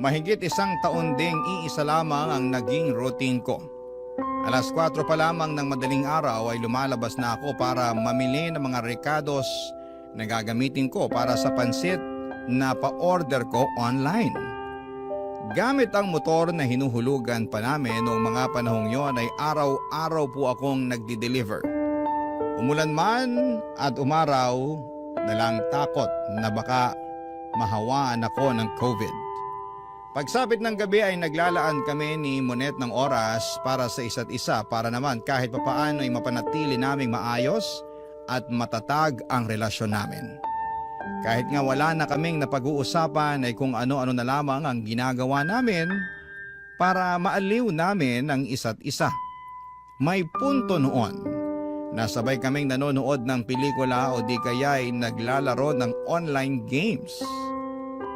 Mahigit 1 taon ding iisa lamang ang naging routine ko. Alas 4 pa lamang ng madaling araw ay lumalabas na ako para mamili ng mga rekados na gagamitin ko para sa pansit na pa-order ko online. Gamit ang motor na hinuhulugan pa namin noong mga panahong yon ay araw-araw po akong nagdi-deliver. Umulan man at umaraw, nalang takot na baka mahawaan ako ng COVID. Pagsapit ng gabi ay naglalaan kami ni Monet ng oras para sa isa't isa para naman kahit papaano ay mapanatili naming maayos at matatag ang relasyon namin. Kahit nga wala na kaming napag-uusapan ay kung ano-ano na lamang ang ginagawa namin para maaliw namin ang isa't isa. May punto noon na sabay kaming nanonood ng pelikula o di kaya ay naglalaro ng online games.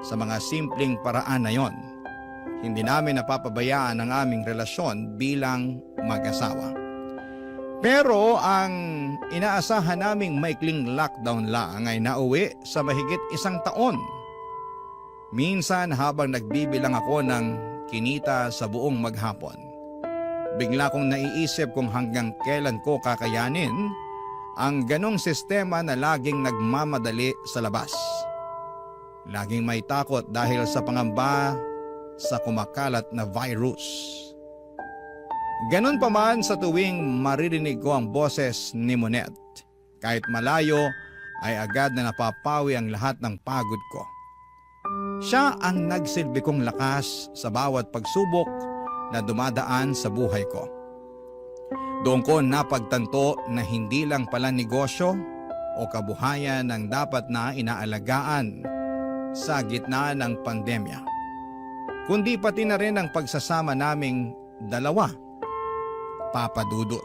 Sa mga simpleng paraan na yon, hindi namin napapabayaan ang aming relasyon bilang mag-asawa. Pero ang inaasahan naming maikling lockdown lang ay nauwi sa mahigit 1 taon. Minsan habang nagbibilang ako ng kinita sa buong maghapon, Bigla kong naiisip kung hanggang kailan ko kakayanin ang ganong sistema na laging nagmamadali sa labas. Laging may takot dahil sa pangamba sa kumakalat na virus. Ganon pa man sa tuwing maririnig ko ang boses ni Monet. Kahit malayo ay agad na napapawi ang lahat ng pagod ko. Siya ang nagsilbi kong lakas sa bawat pagsubok na dumadaan sa buhay ko. Doon ko napagtanto na hindi lang pala negosyo o kabuhayan ang dapat na inaalagaan sa gitna ng pandemya, kundi pati na rin ang pagsasama naming dalawa, Papa Dudut.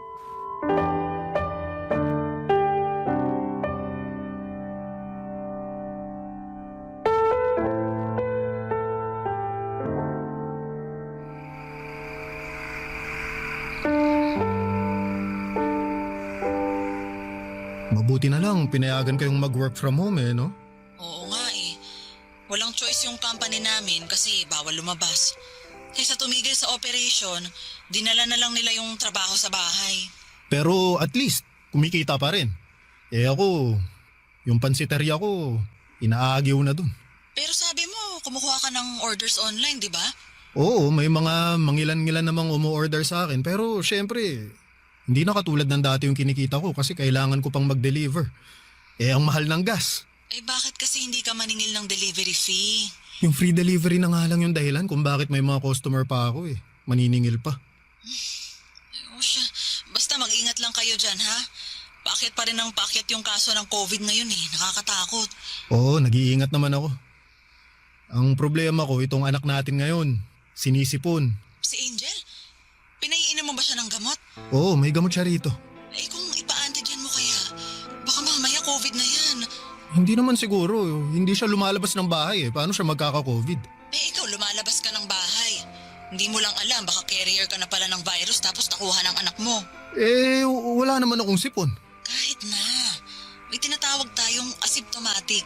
Mabuti na lang, pinayagan kayong mag-work from home no? Oo nga eh. Walang choice yung company namin kasi bawal lumabas. Kaysa tumigil sa operation, dinala na lang nila yung trabaho sa bahay. Pero at least, kumikita pa rin. Ako, yung pansiteria ko, inaagyaw na dun. Pero sabi mo, kumukuha ka ng orders online, di ba? Oo, may mga mangilan-ngilan namang umu-order sa akin. Pero syempre, hindi na katulad ng dati yung kinikita ko kasi kailangan ko pang mag-deliver. Ang mahal ng gas. Bakit kasi hindi ka maningil ng delivery fee? Yung free delivery na nga lang yung dahilan kung bakit may mga customer pa ako Maniningil pa. O siya, basta mag-ingat lang kayo dyan ha. Paakyat pa rin ang paakyat yung kaso ng COVID ngayon nakakatakot. Oo, nag-iingat naman ako. Ang problema ko, itong anak natin ngayon, sinisipon. Si Angel, pinaiinom mo ba siya ng gamot? Oo, may gamot siya rito. Kung ipa-antigen mo kaya, baka mamaya COVID na yan. Hindi naman siguro, hindi siya lumalabas ng bahay Paano siya magkaka-COVID? Ikaw lumalabas ka ng bahay. Hindi mo lang alam, baka carrier ka na pala ng virus tapos nakuha ng anak mo. Wala naman akong sipon. Kahit na. May tinatawag tayong asymptomatic.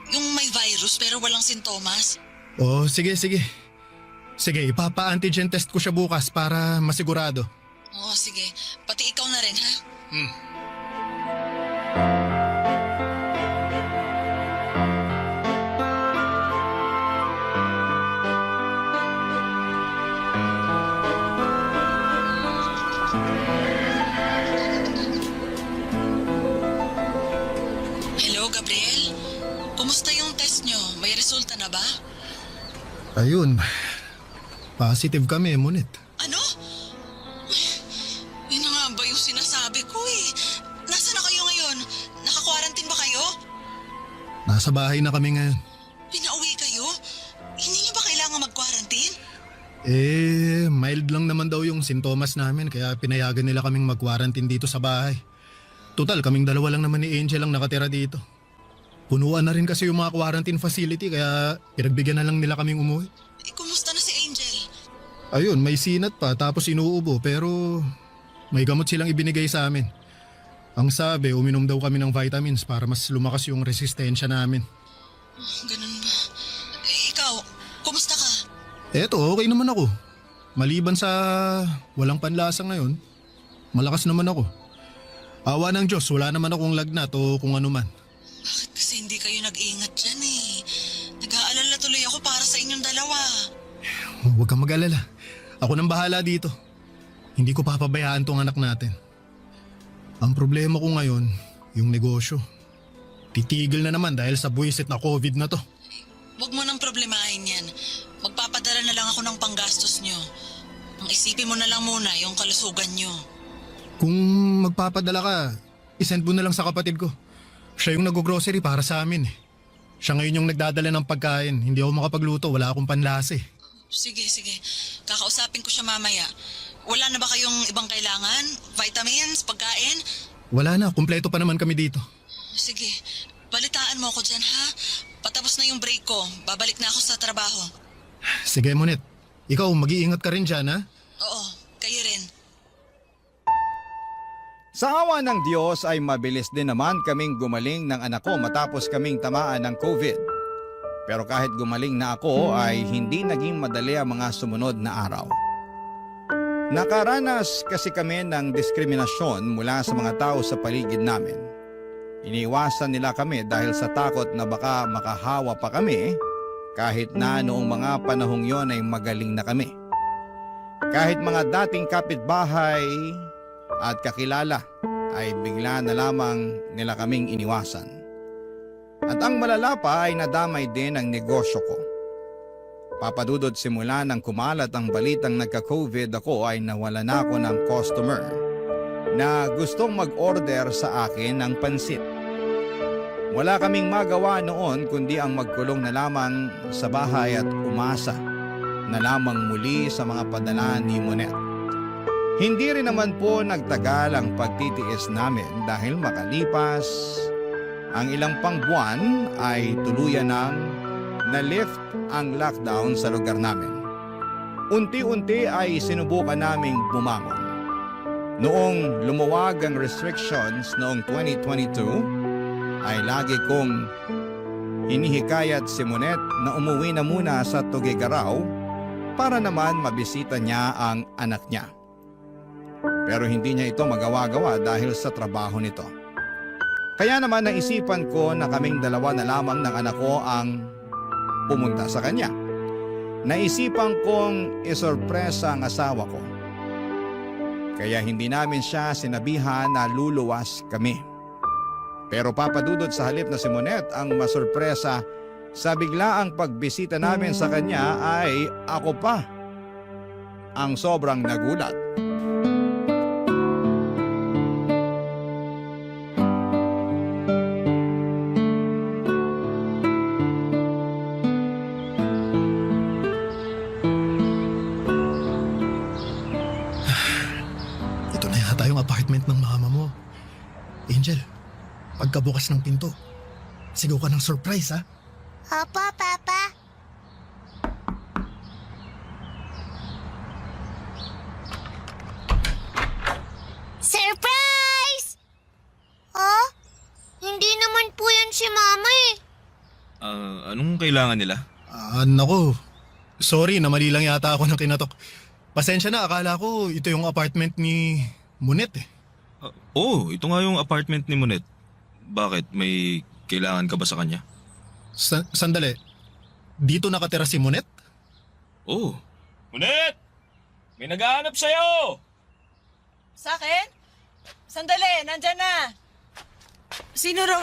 Yung may virus pero walang sintomas. Sige. Sige, ipapa-antigen test ko siya bukas para masigurado. Sige. Pati ikaw na rin, ha? Hello, Gabriel? Kumusta yung test nyo? May resulta na ba? Ayun, positive kami, Monet. Ano? Yun na nga ba yung sinasabi ko Nasaan na kayo ngayon? Naka-quarantine ba kayo? Nasa bahay na kami ngayon. Pinauwi kayo? Hindi nyo ba kailangan mag-quarantine? Mild lang naman daw yung sintomas namin kaya pinayagan nila kaming mag-quarantine dito sa bahay. Total, kaming dalawa lang naman ni Angel ang nakatira dito. Punuan na rin kasi yung mga quarantine facility kaya pinagbigyan na lang nila kaming umuwi. Kumusta na si Angel? Ayun, may sinat pa tapos inuubo pero may gamot silang ibinigay sa amin. Ang sabi, uminom daw kami ng vitamins para mas lumakas yung resistensya namin. Ganun ba? Ikaw, kumusta ka? Eto, okay naman ako. Maliban sa walang panlasa ngayon, malakas naman ako. Awa ng Diyos, wala naman akong lagnat o kung ano man. Bakit kasi hindi kayo nag-iingat dyan Nag-aalala tuloy ako para sa inyong dalawa. Huwag kang mag-alala. Ako nang bahala dito. Hindi ko papabayaan tong anak natin. Ang problema ko ngayon, yung negosyo. Titigil na naman dahil sa buwisit na COVID na to. Huwag mo nang problemahin yan. Magpapadala na lang ako ng panggastos nyo. Ang isipin mo na lang muna yung kalusugan nyo. Kung magpapadala ka, isend mo na lang sa kapatid ko. Siya yung nag-grocery para sa amin Siya ngayon yung nagdadala ng pagkain. Hindi ako makapagluto, wala akong panlasa Sige. Kakausapin ko siya mamaya. Wala na ba kayong ibang kailangan? Vitamins, pagkain? Wala na, kumpleto pa naman kami dito. Sige, balitaan mo ako dyan ha. Patapos na yung break ko, babalik na ako sa trabaho. Sige, Monet. Ikaw, mag-iingat ka rin dyan, ha? Oo, kayo rin. Sa awa ng Diyos ay mabilis din naman kaming gumaling ng anak ko matapos kaming tamaan ng COVID. Pero kahit gumaling na ako ay hindi naging madali ang mga sumunod na araw. Nakaranas kasi kami ng diskriminasyon mula sa mga tao sa paligid namin. Iniiwasan nila kami dahil sa takot na baka makahawa pa kami kahit na noong mga panahong yon ay magaling na kami. Kahit mga dating kapitbahay at kakilala ay bigla na lamang nila kaming iniwasan. At ang malala pa ay nadamay din ang negosyo ko. Papadudod simula nang kumalat ang balitang nagka-COVID ako ay nawala na ako ng customer na gustong mag-order sa akin ng pansit. Wala kaming magawa noon kundi ang magkulong na lamang sa bahay at umasa na lamang muli sa mga padala ni Monet. Hindi rin naman po nagtagal ang pagtitiis namin dahil makalipas ang ilang pang buwan ay tuluyan ng na-lift ang lockdown sa lugar namin. Unti-unti ay sinubukan naming bumangon. Noong lumuwag ang restrictions noong 2022, ay lagi kong hinihikayat si Monet na umuwi na muna sa Tuguegarao para naman mabisita niya ang anak niya. Pero hindi niya ito magawa-gawa dahil sa trabaho nito. Kaya naman naisipan ko na kaming dalawa na lamang ng anak ko ang pumunta sa kanya. Naisipan kong isorpresa ang asawa ko. Kaya hindi namin siya sinabihan na luluwas kami. Pero papadudod sa halip na si Monet ang masurpresa sa biglaang pagbisita namin sa kanya ay ako pa ang sobrang nagulat. Ito na yata yung apartment ng mama mo. Angel, pagkabukas ng pinto, sigaw ka ng surprise ha? Opo, Papa. Surprise! Oh? Hindi naman po yan si Mama eh. Anong kailangan nila? Nako. Sorry na mali lang yata ako ng kinatok. Pasensya na, akala ko ito yung apartment ni Monet eh. Ito nga yung apartment ni Monet. Bakit? May kailangan ka ba sa kanya? Sandali. Dito nakatira si Monet? Oh. Monet! May naghahanap sa'yo! Sa akin? Sandali, nandyan na. Sino raw?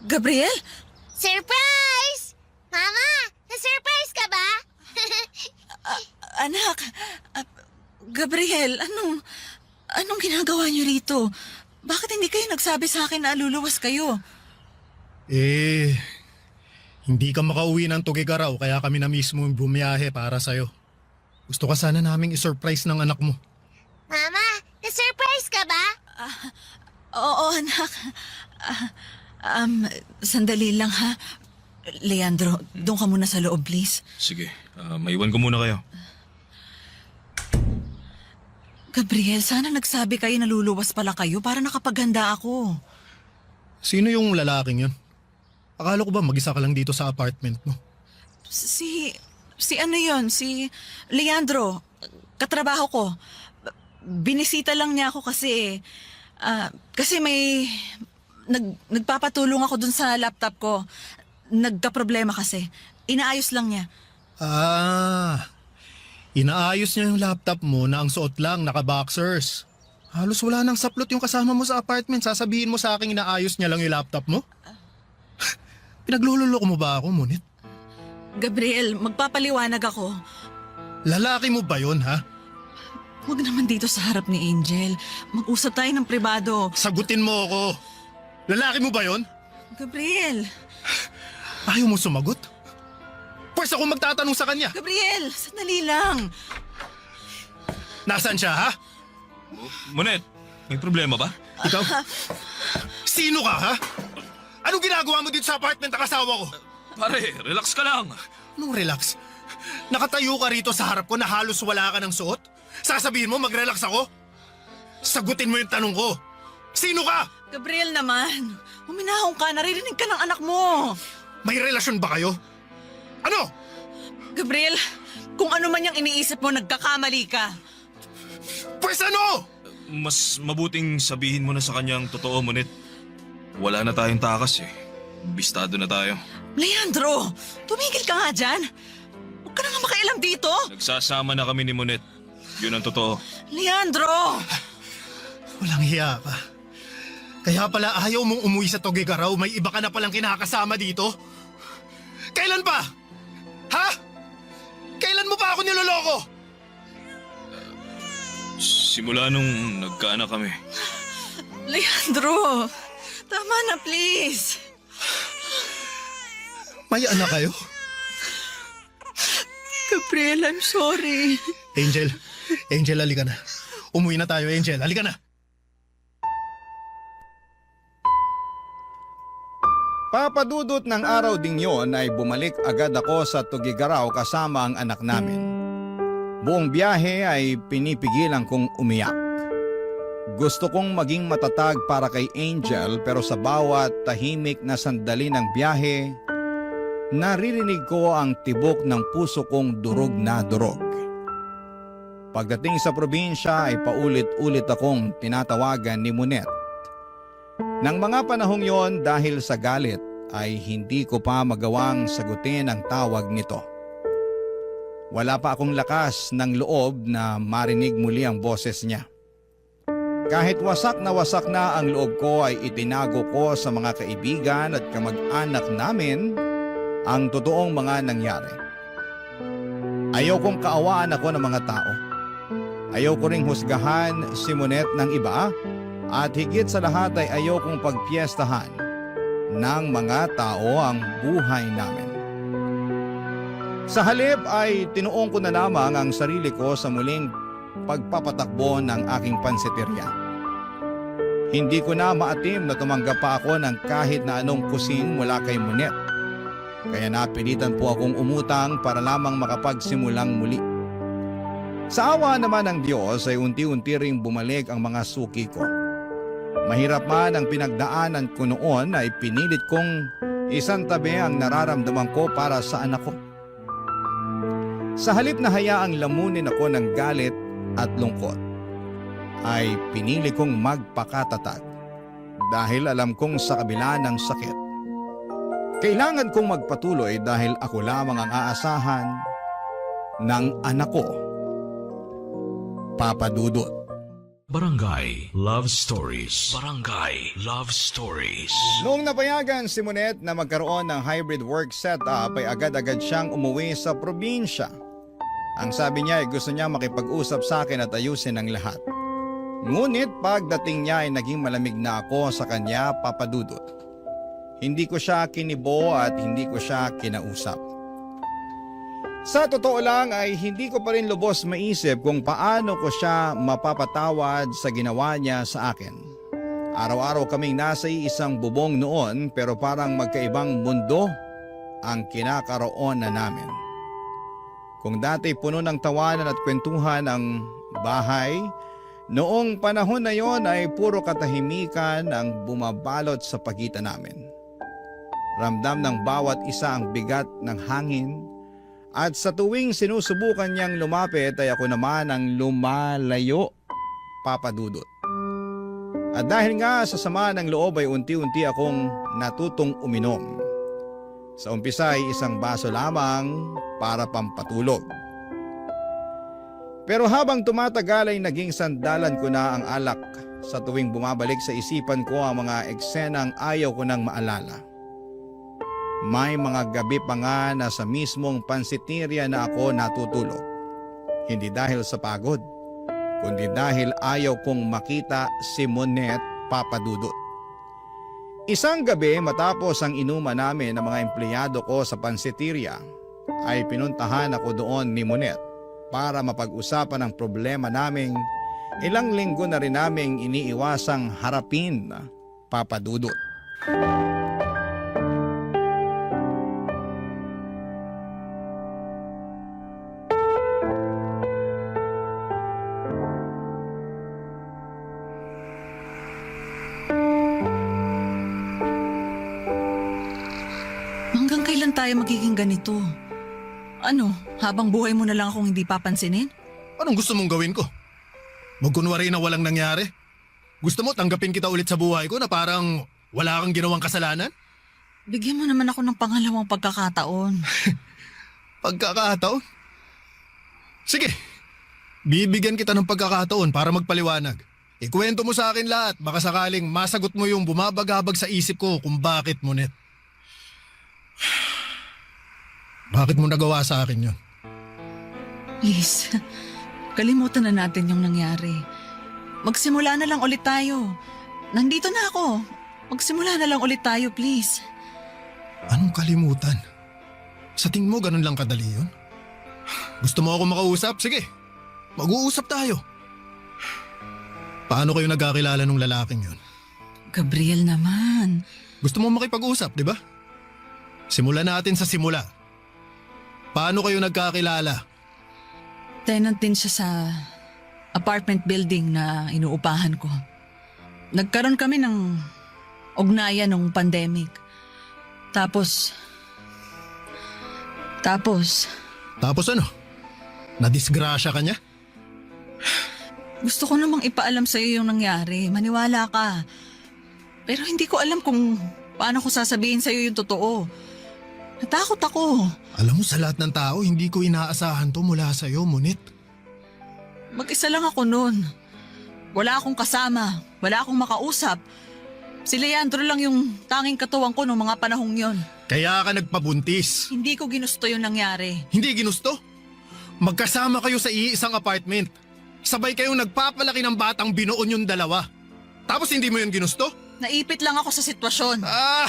Gabriel? Surprise! Mama, na-surprise ka ba? Anak, Gabriel, anong ginagawa niyo rito? Bakit hindi kayo nagsabi sa akin na luluwas kayo? Hindi ka makauwi ng Tuguegarao kaya kami na mismo bumiyahe para sa'yo. Gusto ka sana naming isurprise ng anak mo. Mama, na-surprise ka ba? Oo, anak. Sandali lang ha. Leandro, doon ka muna sa loob, please. Sige, maiwan ko muna kayo. Gabriel, sana nagsabi kayo na luluwas pala kayo para nakapaganda ako. Sino yung lalaking yun? Akala ko ba mag-isa ka lang dito sa apartment mo? Si ano yon? Si Leandro, katrabaho ko. Binisita lang niya ako kasi may nagpapatulong ako dun sa laptop ko. Nagka-problema kasi. Inaayos lang niya. Inaayos niya yung laptop mo na ang suot lang, naka-boxers. Halos wala nang saplot yung kasama mo sa apartment. Sasabihin mo sa akin inaayos niya lang yung laptop mo? Pinaglululoko mo ba ako, Monet? Gabriel, magpapaliwanag ako. Lalaki mo ba yun, ha? Huwag naman dito sa harap ni Angel. Mag-usap tayo ng pribado. Sagutin mo ako. Lalaki mo ba yun? Gabriel! Ayaw mo sumagot? Pwes ako magtatanong sa kanya. Gabriel, sandali lang. Nasaan siya, ha? Monet, may problema ba? Ikaw? Sino ka, ha? Anong ginagawa mo dito sa apartment ng asawa ko? Pare, relax ka lang. Anong relax? Nakatayo ka rito sa harap ko na halos wala ka ng suot? Sasabihin mo mag-relax ako? Sagutin mo yung tanong ko. Sino ka? Gabriel naman, huminahong ka, naririnig ka ng anak mo. May relasyon ba kayo? Ano? Gabriel, Kung ano man yung iniisip mo, nagkakamali ka. Pwes ano? Mas mabuting sabihin mo na sa kanyang totoo, Monet. Wala na tayong takas eh. Bistado na tayo. Leandro, tumigil ka nga dyan. Huwag ka na nga makialam dito. Nagsasama na kami ni Monet. Yun ang totoo. Leandro! Walang hiya ka. Kaya pala ayaw mong umuwi sa Tugigaraw, may iba ka na palang kinakasama dito? Kailan pa? Ha? Kailan mo pa ako niloloko? Simula nung nagkaanak kami. Leandro, tama na please. May anak kayo? Gabriel, I'm sorry. Angel, halika na. Umuwi na tayo, Angel. Halika na. Papadudot ng araw ding yon ay bumalik agad ako sa Tugigaraw kasama ang anak namin. Buong biyahe ay pinipigilan kong umiyak. Gusto kong maging matatag para kay Angel pero sa bawat tahimik na sandali ng biyahe, naririnig ko ang tibok ng puso kong durog na durog. Pagdating sa probinsya ay paulit-ulit akong tinatawagan ni Monet. Nang mga panahong yon dahil sa galit ay hindi ko pa magawang sagutin ang tawag nito. Wala pa akong lakas ng loob na marinig muli ang boses niya. Kahit wasak na ang loob ko ay itinago ko sa mga kaibigan at kamag-anak namin ang totoong mga nangyari. Ayaw kong kaawaan ako ng mga tao. Ayaw ko ring husgahan si Monet ng iba. At higit sa lahat ay ayaw kong pagpiestahan ng mga tao ang buhay namin. Sa halip ay tinuong ko na lamang ang sarili ko sa muling pagpapatakbo ng aking pansiteria. Hindi ko na maatim na tumanggap pa ako ng kahit na anong kusing mula kay Monet. Kaya napilitan po akong umutang para lamang makapagsimulang muli. Sa awa naman ng Diyos ay unti-unti ring bumalik ang mga suki ko. Mahirap man ang pinagdaanan ko noon ay pinilit kong isantabi ang nararamdaman ko para sa anak ko. Sa halip na hayaang lamunin ako ng galit at lungkot, ay pinili kong magpakatatag dahil alam kong sa kabila ng sakit, kailangan kong magpatuloy dahil ako lamang ang aasahan ng anak ko, Papa Dudut. Barangay Love Stories. Barangay Love Stories. Noong napayagan si Monet na magkaroon ng hybrid work setup ay agad-agad siyang umuwi sa probinsya. Ang sabi niya ay gusto niya makipag-usap sa akin at ayusin ang lahat. Ngunit pagdating niya ay naging malamig na ako sa kanya, Papa Dudut. Hindi ko siya kinibo at hindi ko siya kinausap. Sa totoo lang ay hindi ko pa rin lubos maisip kung paano ko siya mapapatawad sa ginawa niya sa akin. Araw-araw kaming nasa isang bubong noon pero parang magkaibang mundo ang kinakaroon na namin. Kung dati puno ng tawanan at kwentuhan ang bahay, noong panahon na yon ay puro katahimikan ang bumabalot sa pagitan namin. Ramdam ng bawat isa ang bigat ng hangin. At sa tuwing sinusubukan niyang lumapit ay ako naman ang lumalayo, Papa Dudut. At dahil nga sa sama ng loob ay unti-unti akong natutong uminom. Sa umpisa ay isang baso lamang para pampatulog. Pero habang tumatagal ay naging sandalan ko na ang alak sa tuwing bumabalik sa isipan ko ang mga eksenang ayaw ko nang maalala. May mga gabi pa nga na sa mismong pansiteria na ako natutulog. Hindi dahil sa pagod, kundi dahil ayaw kong makita si Monet, Papa Dudut. Isang gabi matapos ang inuman namin ng mga empleyado ko sa pansiteria, ay pinuntahan ako doon ni Monet para mapag-usapan ang problema naming ilang linggo na rin naming iniiwasang harapin, Papa Dudut. Hanggang kailan tayo magiging ganito? Ano, habang buhay mo na lang akong hindi papansinin? Anong gusto mong gawin ko? Magkunwari na walang nangyari? Gusto mo tanggapin kita ulit sa buhay ko na parang wala kang ginawang kasalanan? Bigyan mo naman ako ng pangalawang pagkakataon. Pagkakataon? Sige, bibigyan kita ng pagkakataon para magpaliwanag. Ikwento mo sa akin lahat, baka sakaling masagot mo yung bumabagabag sa isip ko kung bakit, Monet. Bakit mo nagawa sa akin yun? Please, kalimutan na natin yung nangyari. Magsimula na lang ulit tayo. Nandito na ako. Magsimula na lang ulit tayo, please. Anong kalimutan? Sa tingin mo ganun lang kadali yun? Gusto mo ako makausap? Sige, mag-uusap tayo. Paano kayo nagkakilala nung lalaking yun? Gabriel naman. Gusto mo makipag-usap, di ba? Simulan natin sa simula. Paano kayo nagkakilala? Tenant din siya sa apartment building na inuupahan ko. Nagkaroon kami ng ugnayan nung pandemic. Tapos Tapos ano? Nadisgrasya ka niya? gusto ko namang ipaalam sa'yo yung nangyari. Maniwala ka. Pero hindi ko alam kung paano ko sasabihin sa'yo yung totoo. Natakot ako. Alam mo, sa lahat ng tao, hindi ko inaasahan to mula sa'yo, Monet. Mag-isa lang ako noon. Wala akong kasama. Wala akong makausap. Si Leandro lang yung tanging katuwang ko noong mga panahong yon. Kaya ka nagpabuntis. Hindi ko ginusto yung nangyari. Hindi ginusto? Magkasama kayo sa iisang apartment. Sabay kayong nagpapalaki ng batang binuon yung dalawa. Tapos hindi mo yun ginusto? Naipit lang ako sa sitwasyon. Ah!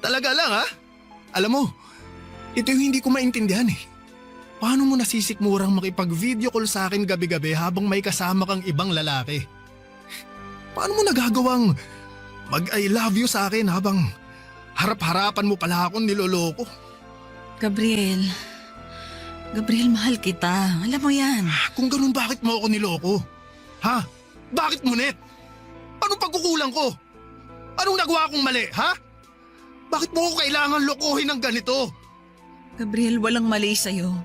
Talaga lang ha? Alam mo, ito yung hindi ko maintindihan eh. Paano mo nasisikmurang makipag-video call sa akin gabi-gabi habang may kasama kang ibang lalaki? Paano mo nagagawang mag-I love you sa akin habang harap-harapan mo pala akong niloloko? Gabriel, mahal kita. Alam mo yan. Kung ganun, bakit mo ako niloko? Ha? Bakit, Monet? Anong pagkukulang ko? Anong nagawa kong mali, ha? Bakit mo ko kailangan lokohin ng ganito? Gabriel, walang mali sa'yo.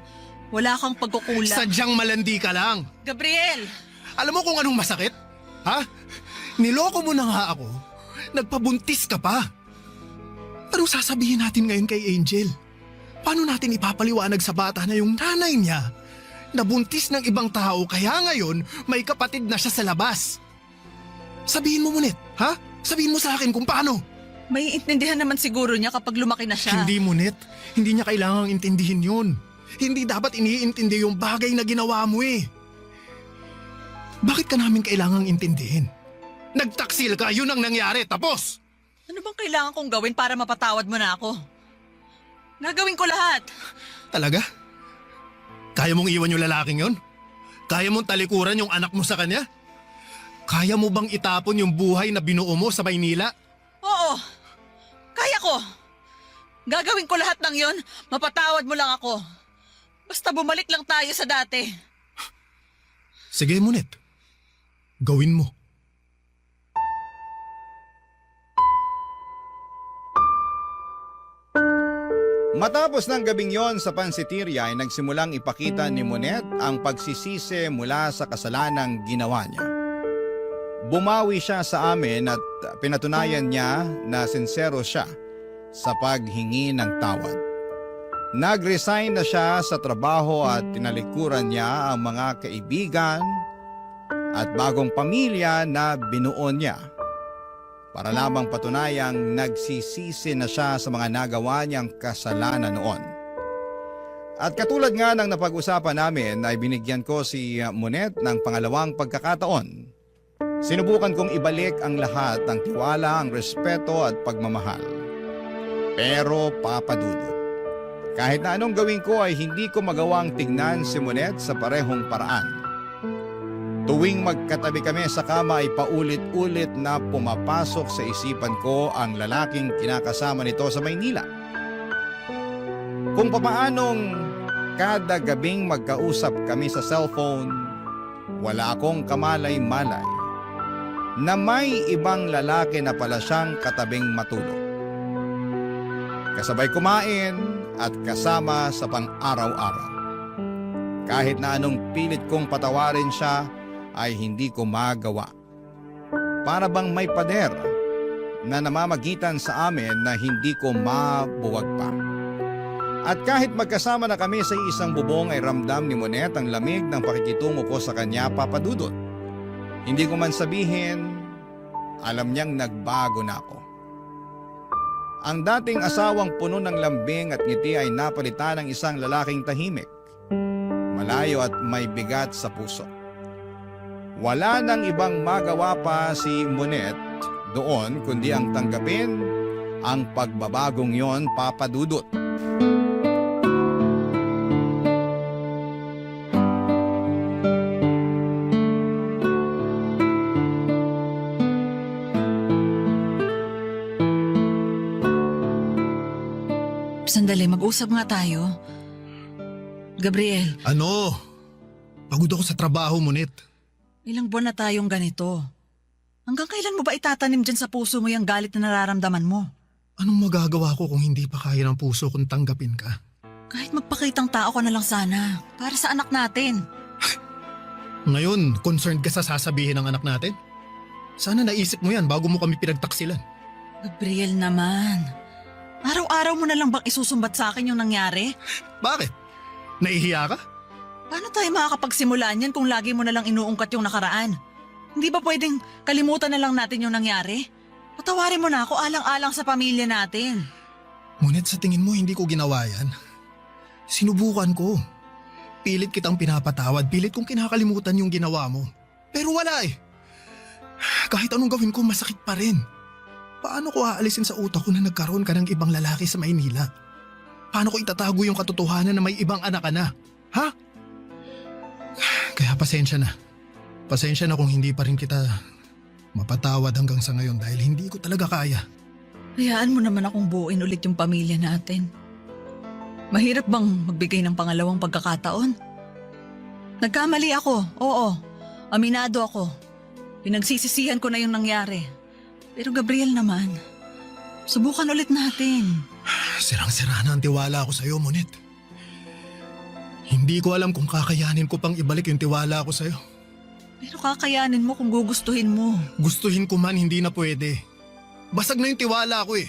Wala kang pagkukulang. Sadyang malandi ka lang. Gabriel! Alam mo kung anong masakit? Ha? Niloko mo na nga ako. Nagpabuntis ka pa. Anong sasabihin natin ngayon kay Angel? Paano natin ipapaliwanag sa bata na yung nanay niya nabuntis ng ibang tao kaya ngayon may kapatid na siya sa labas? Sabihin mo, Monet, ha? Sabihin mo sa akin kung paano. May intindihan naman siguro niya kapag lumaki na siya. Hindi, Monet. Hindi niya kailangang intindihin yun. Hindi dapat iniintindi yung bagay na ginawa mo eh. Bakit ka namin kailangang intindihin? Nagtaksil ka, yun ang nangyari, tapos! Ano bang kailangan kong gawin para mapatawad mo na ako? Gagawin ko lahat. Talaga? Kaya mong iwan yung lalaking yon? Kaya mong talikuran yung anak mo sa kanya? Kaya mo bang itapon yung buhay na binuo mo sa Maynila? Oo. Kaya ko. Gagawin ko lahat ng yon. Mapatawad mo lang ako. Basta bumalik lang tayo sa dati. Sige, Monet. Gawin mo. Matapos ng gabing yon sa pansiteria ay nagsimulang ipakita ni Monet ang pagsisisi mula sa kasalanang ginawa niya. Bumawi siya sa amin at pinatunayan niya na sincero siya sa paghingi ng tawad. Nag-resign na siya sa trabaho at tinalikuran niya ang mga kaibigan at bagong pamilya na binuo niya para lamang patunayang nagsisisi na siya sa mga nagawa niyang kasalanan noon. At katulad nga ng napag-usapan namin ay binigyan ko si Monet ng pangalawang pagkakataon. Sinubukan kong ibalik ang lahat ng tiwala, ang respeto at pagmamahal. Pero papadudot. Kahit na anong gawin ko ay hindi ko magawang tingnan si Monet sa parehong paraan. Tuwing magkatabi kami sa kama ay paulit-ulit na pumapasok sa isipan ko ang lalaking kinakasama nito sa Maynila. Kung papaanong kada gabing magkausap kami sa cellphone, wala akong kamalay-malay na may ibang lalaki na pala siyang katabing matulog. Kasabay kumain at kasama sa pang-araw-araw. Kahit na anong pilit kong patawarin siya ay hindi ko magawa. Para bang may pader na namamagitan sa amin na hindi ko mabuwag pa. At kahit magkasama na kami sa isang bubong ay ramdam ni Monet ang lamig ng pakikitungo ko sa kanya, Papa Dudut. Hindi ko man sabihin, alam niyang nagbago na ako. Ang dating asawang puno ng lambing at ngiti ay napalitan ng isang lalaking tahimik, malayo at may bigat sa puso. Wala nang ibang magawa pa si Monet doon kundi ang tanggapin ang pagbabagong yon, Papa Dudut. Sandali, mag-usap nga tayo. Gabriel, Ano? Pagod ako sa trabaho, Monet. ilang buwan na tayong ganito. Hanggang kailan mo ba itatanim dyan sa puso mo yung galit na nararamdaman mo? Anong magagawa ko kung hindi pa kaya ng puso kung tanggapin ka? Kahit magpakitang tao ka na lang sana, para sa anak natin. Ngayon, concerned ka sa sasabihin ng anak natin? Sana naisip mo yan bago mo kami pinagtaksilan. Gabriel naman, araw-araw mo na lang bang isusumbat sa akin yung nangyari? Bakit? Nahihiya ka? Paano tayo makakapagsimula niyan kung lagi mo na lang inuungkat yung nakaraan? Hindi ba pwedeng kalimutan na lang natin yung nangyari? Patawarin mo na ako alang-alang sa pamilya natin. Ngunit sa tingin mo hindi ko ginawa yan. Sinubukan ko. Pilit kitang pinapatawad, pilit kong kinakalimutan yung ginawa mo. Pero wala eh. Kahit anong gawin ko, masakit pa rin. Paano ko aalisin sa utak ko na nagkaroon ka ng ibang lalaki sa Maynila? Paano ko itatago yung katotohanan na may ibang anak ka na? Ha? Kaya pasensya na. Pasensya na kung hindi pa rin kita mapatawad hanggang sa ngayon dahil hindi ko talaga kaya. Hayaan mo naman akong buuin ulit yung pamilya natin. Mahirap bang magbigay ng pangalawang pagkakataon? Nagkamali ako, oo. Aminado ako. Pinagsisisihan ko na yung nangyari. Pero Gabriel naman, subukan ulit natin. Sirang-sira na ang tiwala ko sa'yo, Monet. Hindi ko alam kung kakayanin ko pang ibalik yung tiwala ko sa'yo. Pero kakayanin mo kung gugustuhin mo. Gustuhin ko man, hindi na pwede. Basag na yung tiwala ko eh.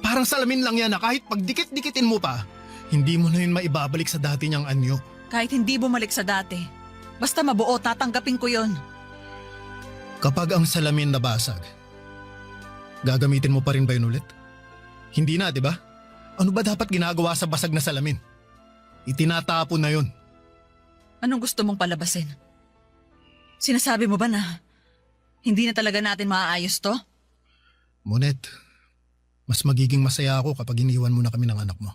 Parang salamin lang yan na kahit pagdikit-dikitin mo pa, hindi mo na yun maibabalik sa dati niyang anyo. Kahit hindi bumalik sa dati, basta mabuo, tatanggapin ko yon. Kapag ang salamin nabasag, gagamitin mo pa rin ba yun ulit? Hindi na, di ba? Ano ba dapat ginagawa sa basag na salamin? Itinatapon na yun. Anong gusto mong palabasin? Sinasabi mo ba na hindi na talaga natin maaayos to? Monet, mas magiging masaya ako kapag iniwan mo na kami ng anak mo.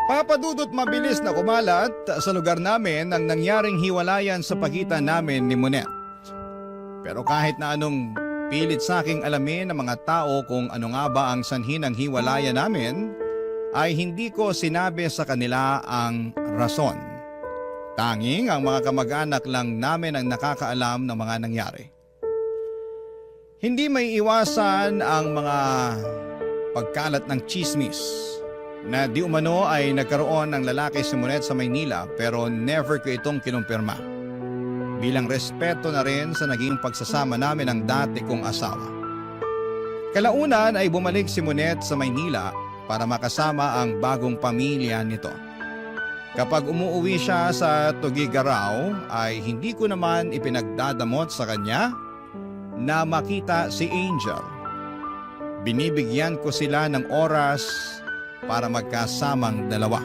Papadudot mabilis na kumalat sa lugar namin ang nangyaring hiwalayan sa pagitan namin ni Monet. Pero kahit na anong pilit sa aking alamin ng mga tao kung ano nga ba ang sanhi ng hiwalayan namin, ay hindi ko sinabi sa kanila ang rason. Tanging ang mga kamag-anak lang namin ang nakakaalam ng mga nangyari. Hindi may iwasan ang mga pagkalat ng chismis na di umano ay nagkaroon ng lalaki si Monet sa Maynila pero never ko itong kinumpirma. Bilang respeto na rin sa naging pagsasama namin ng dati kong asawa. Kalaunan ay bumalik si Monet sa Maynila para makasama ang bagong pamilya nito. Kapag umuwi siya sa Tugigaraw ay hindi ko naman ipinagdadamot sa kanya na makita si Angel. Binibigyan ko sila ng oras para magkasamang dalawa.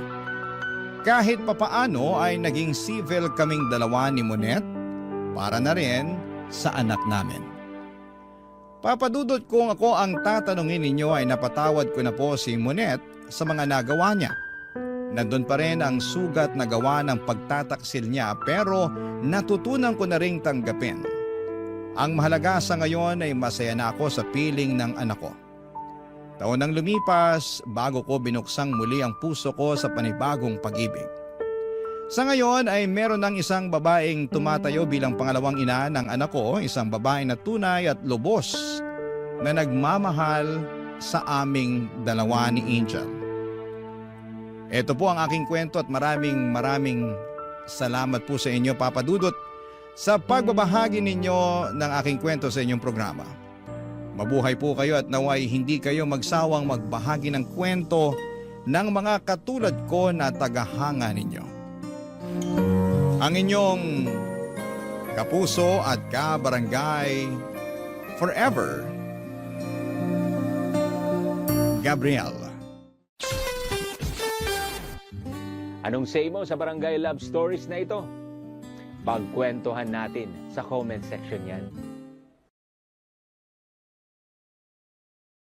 Kahit papaano ay naging civil kaming dalawa ni Monet para na rin sa anak namin. Papadudot kung ako ang tatanungin ninyo ay napatawad ko na po si Monet sa mga nagawa niya. Nandun pa rin ang sugat na gawa ng pagtataksil niya pero natutunan ko na ring tanggapin Ang mahalaga sa ngayon ay masaya na ako sa piling ng anak ko. Taon nang lumipas bago ko binuksang muli ang puso ko sa panibagong pag-ibig. Sa ngayon ay meron ng isang babaeng tumatayo bilang pangalawang ina ng anak ko, isang babae na tunay at lubos na nagmamahal sa aming dalawa ni Angel. Ito po ang aking kwento at maraming salamat po sa inyo, Papa Dudut, sa pagbabahagi ninyo ng aking kwento sa inyong programa. Mabuhay po kayo at naway hindi kayo magsawang magbahagi ng kwento ng mga katulad ko na tagahanga ninyo. Ang inyong kapuso at kabarangay forever, Gabriel. Anong say mo sa Barangay Love Stories na ito? Pagkwentuhan natin sa comment section yan.